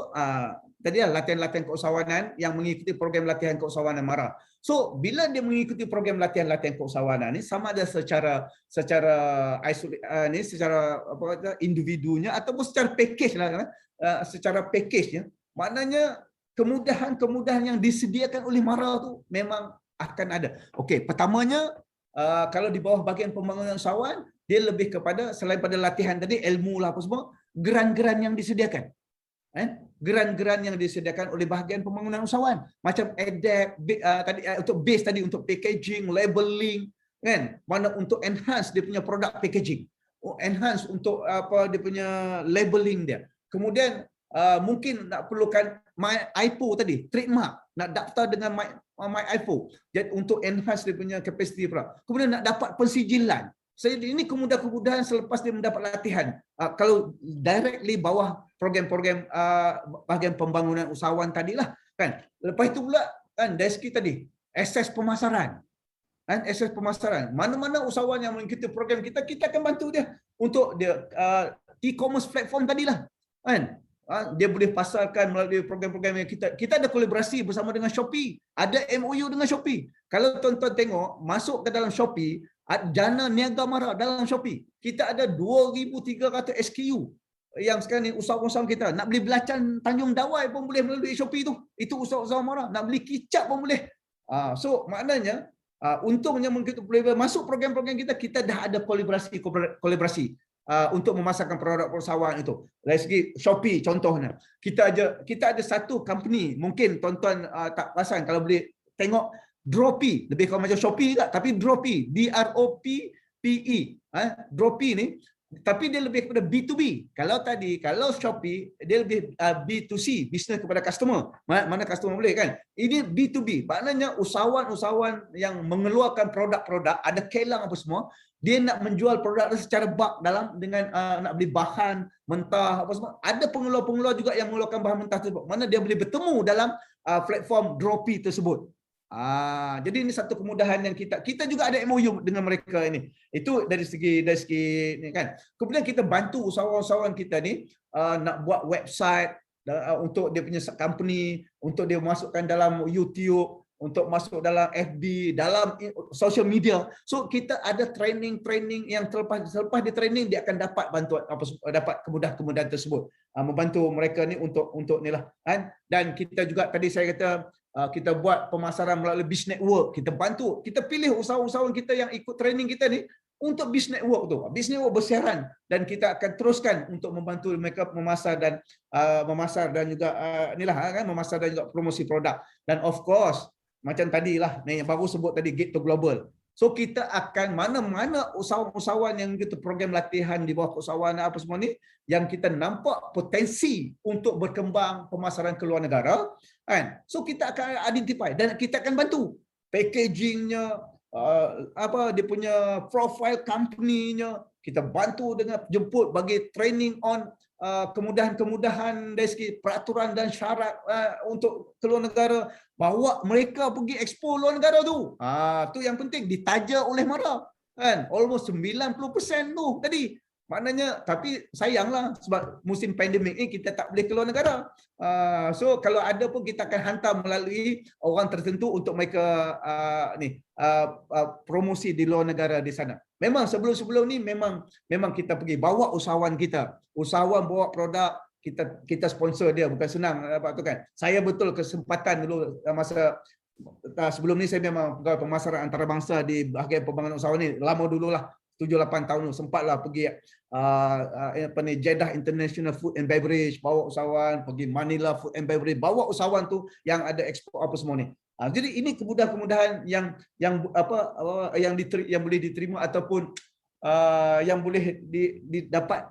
S4: tadi lah latihan-latihan keusahawanan yang mengikuti program latihan keusahawanan MARA. So bila dia mengikuti program latihan-latihan keusahawanan ni, sama ada secara secara apa kata individunya ataupun secara package lah, kan. Secara package-nya, maknanya kemudahan-kemudahan yang disediakan oleh MARA tu memang akan ada. Okey, pertamanya kalau di bawah bahagian pembangunan usahawan, dia lebih kepada selain pada latihan tadi, ilmu lah apa semua, geran-geran yang disediakan. Geran-geran yang disediakan oleh bahagian pembangunan usahawan. Macam adapt, tadi untuk base tadi, untuk packaging, labeling, kan? Mana untuk enhance dia punya produk packaging. Enhance untuk apa dia punya labeling dia. Kemudian mungkin nak perlukan MyIPO tadi, trademark, nak daftar dengan MyIPO. Jadi untuk enhance dia punya capacity produk. Kemudian nak dapat pensijilan. Ini kemudahan-kemudahan selepas dia mendapat latihan. Kalau directly bawah program-program bahagian pembangunan usahawan tadilah, kan. Lepas itu pula, kan, dari segi tadi akses pemasaran. Kan, akses pemasaran. Mana-mana usahawan yang mengikuti program kita akan bantu dia untuk dia e-commerce platform tadilah. Kan. Dia boleh pasarkan melalui program-program yang kita ada kolaborasi bersama dengan Shopee. Ada MOU dengan Shopee. Kalau tuan-tuan tengok, masuk ke dalam Shopee, Jana Niaga MARA dalam Shopee. Kita ada 2,300 SKU yang sekarang ni usahawan-usahawan kita. Nak beli belacan Tanjung Dawai pun boleh melalui Shopee tu. Itu usahawan MARA. Nak beli kicap pun boleh. So maknanya untungnya masuk program-program kita dah ada kolaborasi untuk memasarkan produk usahawan itu. Dari segi Shopee contohnya. Kita ada satu company, mungkin tuan-tuan tak perasan kalau boleh tengok Droppy, lebih kurang macam Shopee tak, tapi Droppy, DROPPE. Droppy ni, tapi dia lebih kepada B2B. Kalau Shopee, dia lebih B2C, bisnes kepada customer. Mana customer boleh, kan? Ini B2B. Maknanya usahawan-usahawan yang mengeluarkan produk-produk, ada kelang apa semua, Dia nak menjual produk secara bulk dalam dengan nak beli bahan mentah apa semua. Ada pengeluar-pengeluar juga yang mengeluarkan bahan mentah tersebut. Mana dia boleh bertemu dalam platform Dropi tersebut. Jadi ini satu kemudahan yang kita juga ada MOU dengan mereka ini. Itu dari segi ni kan. Kemudian kita bantu usahawan-usahawan kita ni nak buat website untuk dia punya company, untuk dia masukkan dalam YouTube, untuk masuk dalam FB, dalam social media. So kita ada training yang selepas di training dia akan dapat bantuan dapat kemudahan-kemudahan tersebut. Membantu mereka ni untuk nilah kan. Dan kita juga tadi saya kata kita buat pemasaran melalui Biz Network. Kita bantu, kita pilih usahawan-usahawan kita yang ikut training kita ni untuk Biz Network tu. Biz Network bersiaran dan kita akan teruskan untuk membantu mereka memasar dan juga inilah kan, memasar dan juga promosi produk. Dan of course macam tadilah yang baru sebut tadi, Gate to Global. So kita akan mana-mana usahawan-usahawan yang kita program latihan di bawah usahawan apa semua ni yang kita nampak potensi untuk berkembang pemasaran ke luar negara kan. So kita akan identify dan kita akan bantu packagingnya, dia punya profile company-nya, kita bantu dengan jemput bagi training on kemudahan-kemudahan dari segi peraturan dan syarat untuk keluar negara, bawa mereka pergi expo luar negara tu. Tu yang penting ditaja oleh Mara kan, almost 90% tu tadi. Maknanya, tapi sayanglah sebab musim pandemik ni kita tak boleh keluar negara. So kalau ada pun kita akan hantar melalui orang tertentu untuk mereka promosi di luar negara di sana. Memang sebelum ni memang kita pergi bawa usahawan kita. Usahawan bawa produk, kita sponsor dia, bukan senang dapat tu kan. Saya betul kesempatan dulu masa sebelum ni saya memang pegawai pemasaran antarabangsa di bahagian pembangunan usahawan ni lama dululah. 7-8 tahun tu sempatlah pergi Jeddah International Food and Beverage, bawa usahawan, pergi Manila Food and Beverage, bawa usahawan tu yang ada ekspor apa semua ni. Jadi ini kemudahan-kemudahan yang boleh diterima ataupun yang boleh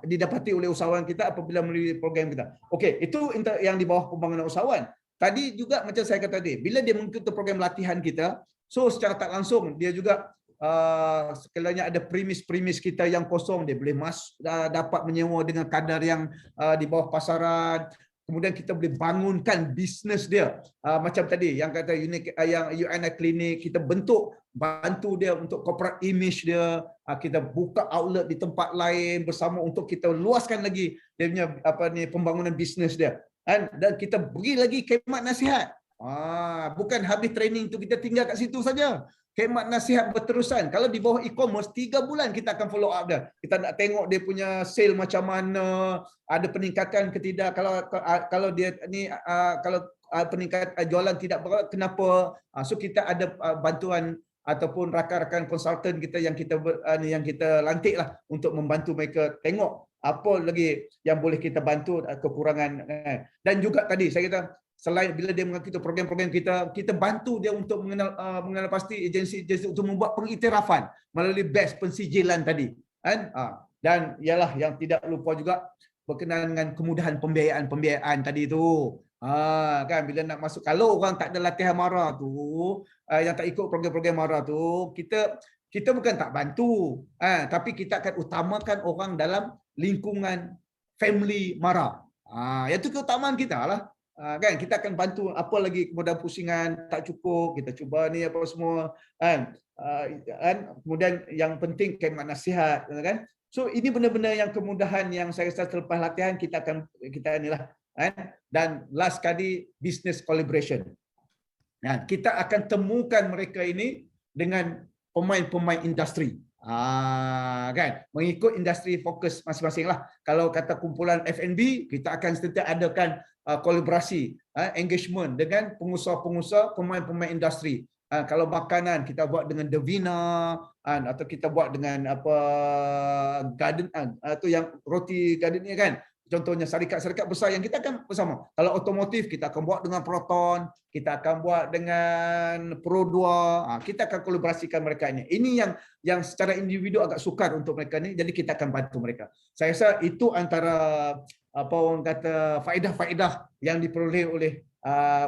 S4: didapati oleh usahawan kita apabila melalui program kita. Okey, itu yang di bawah pembangunan usahawan. Tadi juga macam saya kata tadi, bila dia mengikuti program latihan kita, so secara tak langsung dia juga sekiranya ada premis kita yang kosong, dia boleh dapat menyewa dengan kadar yang di bawah pasaran. Kemudian kita boleh bangunkan bisnes dia. Macam tadi yang kata yang UNI Clinic, kita bantu dia untuk corporate image dia. Kita buka outlet di tempat lain bersama untuk kita luaskan lagi dia punya pembangunan bisnes dia. Dan kita beri lagi khidmat nasihat. Bukan habis training tu kita tinggal kat situ saja. Khidmat nasihat berterusan. Kalau di bawah e-commerce 3 bulan kita akan follow up dia. Kita nak tengok dia punya sale macam mana, ada peningkatan ke tidak. Kalau dia ni kalau peningkat jualan tidak berapa, kenapa? So kita ada bantuan ataupun rakan-rakan konsultan kita yang kita lantiklah untuk membantu mereka tengok apa lagi yang boleh kita bantu kekurangan. Dan juga tadi saya kata selain bila dia mengikuti program-program kita bantu dia untuk mengenal pasti agensi-agensi untuk membuat pengiktirafan melalui batch pensijilan tadi kan. Dan ialah yang tidak lupa juga berkenaan dengan kemudahan pembiayaan tadi tu. Kan bila nak masuk, kalau orang tak ada latihan Mara tu, yang tak ikut program-program Mara tu, kita bukan tak bantu, tapi kita akan utamakan orang dalam lingkungan family Mara. Itu keutamaan kita lah. Kan kita akan bantu apa lagi kemudahan pusingan tak cukup, kita cuba ni apa semua kan. Kemudian yang penting khidmat nasihat kan. So ini benar-benar yang kemudahan yang saya rasa selepas latihan kita inilah kan. Dan last kali business collaboration. Kita akan temukan mereka ini dengan pemain-pemain industri. Kan, mengikut industri fokus masing-masing lah. Kalau kata kumpulan F&B, kita akan sentiasa adakan kolaborasi, engagement dengan pengusaha-pengusaha, pemain-pemain industri. Kalau makanan kita buat dengan Devina, atau kita buat dengan garden, atau yang roti garden ni kan. Contohnya syarikat-syarikat besar yang kita akan bersama. Kalau otomotif kita akan buat dengan Proton, kita akan buat dengan Pro2, kita akan kolaborasikan mereka ini. Ini yang secara individu agak sukar untuk mereka ni, jadi kita akan bantu mereka. Saya rasa itu antara apa orang kata faedah-faedah yang diperoleh oleh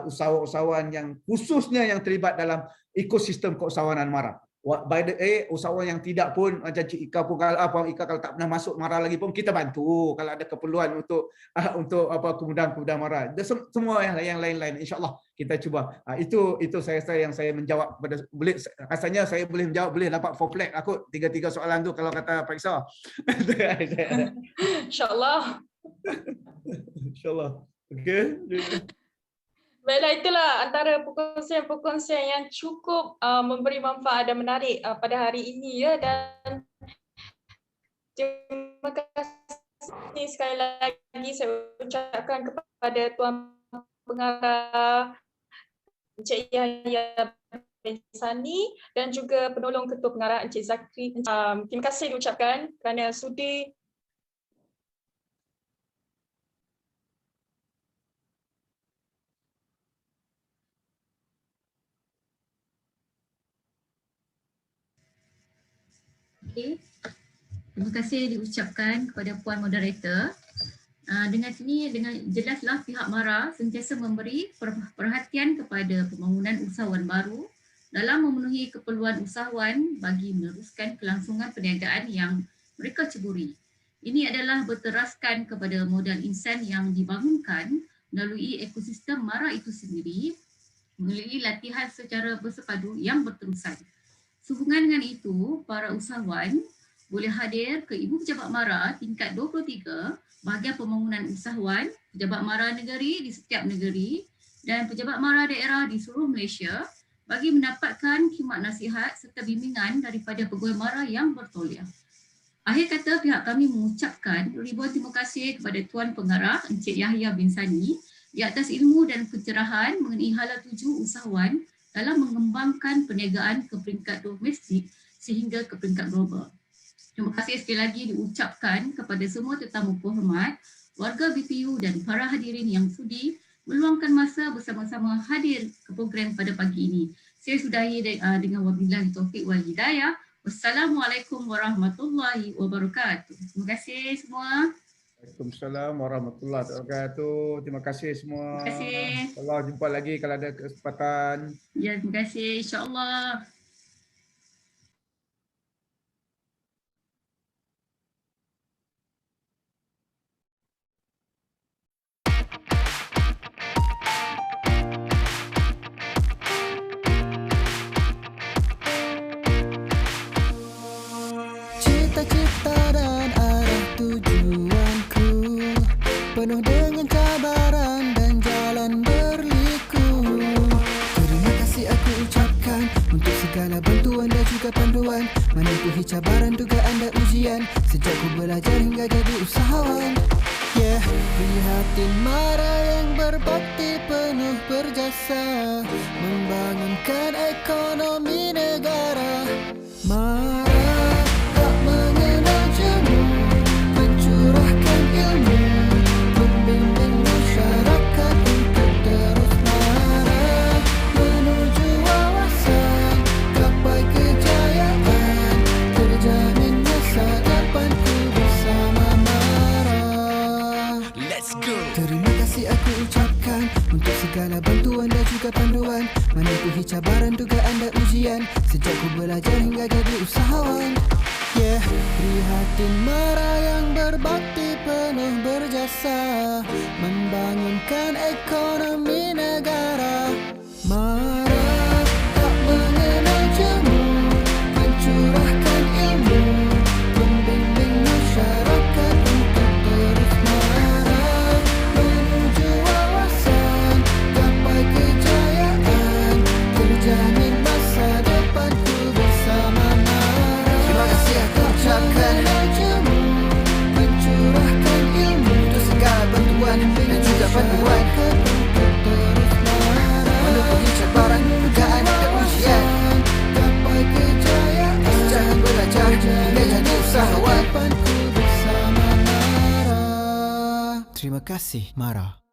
S4: usahawan-usahawan yang khususnya yang terlibat dalam ekosistem keusahawanan Mara. by the usahawan yang tidak pun macam Cik Ika pun kalau Ika kalau tak pernah masuk Mara lagi pun kita bantu kalau ada keperluan untuk kemudahan Mara. Semua yang lain-lain insya-Allah kita cuba. Itu saya rasa yang saya menjawab pada boleh rasanya saya boleh menjawab boleh dapat 4 flag aku 3 soalan tu kalau kata periksa.
S3: InsyaAllah.
S4: InsyaAllah. Okey.
S3: Baiklah, itulah antara perkongsian yang cukup memberi manfaat dan menarik pada hari ini ya, dan terima kasih sekali lagi saya ucapkan kepada Tuan Pengarah Encik Yahya bin Sani dan juga penolong Ketua Pengarah Encik Zakri. Terima kasih diucapkan kerana sudi
S2: Okey. Terima kasih diucapkan kepada Puan Moderator. Dengan jelaslah pihak Mara sentiasa memberi perhatian kepada pembangunan usahawan baru dalam memenuhi keperluan usahawan bagi meneruskan kelangsungan perniagaan yang mereka ceburi. Ini adalah berteraskan kepada modal insan yang dibangunkan melalui ekosistem Mara itu sendiri melalui latihan secara bersepadu yang berterusan. Sehubungan dengan itu, para usahawan boleh hadir ke Ibu Pejabat Mara tingkat 23 bahagian pembangunan usahawan, Pejabat Mara negeri di setiap negeri dan Pejabat Mara daerah di seluruh Malaysia bagi mendapatkan khidmat nasihat serta bimbingan daripada pegawai Mara yang bertauliah. Akhir kata, pihak kami mengucapkan ribuan terima kasih kepada Tuan Pengarah Encik Yahya bin Sani di atas ilmu dan pencerahan mengenai hala tuju usahawan dalam mengembangkan perniagaan ke peringkat domestik sehingga ke peringkat global. Terima kasih sekali lagi diucapkan kepada semua tetamu berhormat, warga BPU dan para hadirin yang sudi meluangkan masa bersama-sama hadir ke program pada pagi ini. Saya sudahi dengan wabillahi taufiq wal hidayah. Wassalamualaikum warahmatullahi wabarakatuh. Terima kasih semua.
S4: Waalaikumsalam warahmatullahi wabarakatuh. Terima kasih semua.
S2: Terima kasih.
S4: Allah jumpa lagi kalau ada kesempatan.
S2: Ya, terima kasih. InsyaAllah.
S1: Cita-cita dan arah tujuanku penuh dengan cabaran dan jalan berliku. Terima kasih aku ucapkan untuk segala bantuan dan juga panduan, menempuhi cabaran dugaan dan ujian sejak ku belajar hingga jadi usahawan. Prihatin Mara yang berbakti penuh berjasa membangunkan ekonomi negara. Mara tak mengenal jemu, mencurahkan ilmu, membimbing masyarakat untuk terus marah menuju wawasan, gapai kejayaan, terjamin masa depanku bersama Mara. Let's go. Terima kasih aku ucapkan untuk segala bantuan dan juga panduan, menempuhi cabaran dugaan dan ujian sejak ku belajar hingga jadi usahawan. Prihatin Mara yang berbakti penuh berjasa membangunkan ekonomi negara. Mara tak mengenal jemu, mencurahkan ilmu, membimbing masyarakat untuk terus marah menuju wawasan, gapai kejayaan, terjamin masa depanku bersama Mara. Terima kasih aku ucapkan jemu, mencurahkan ilmu untuk segala bantuan dan juga panduan untuk terus marah menempuhi cabaran dugaan dan ujian, gapai kejayaan, jangan belajar hingga jadi usahawan bersama Mara. Terima kasih Mara.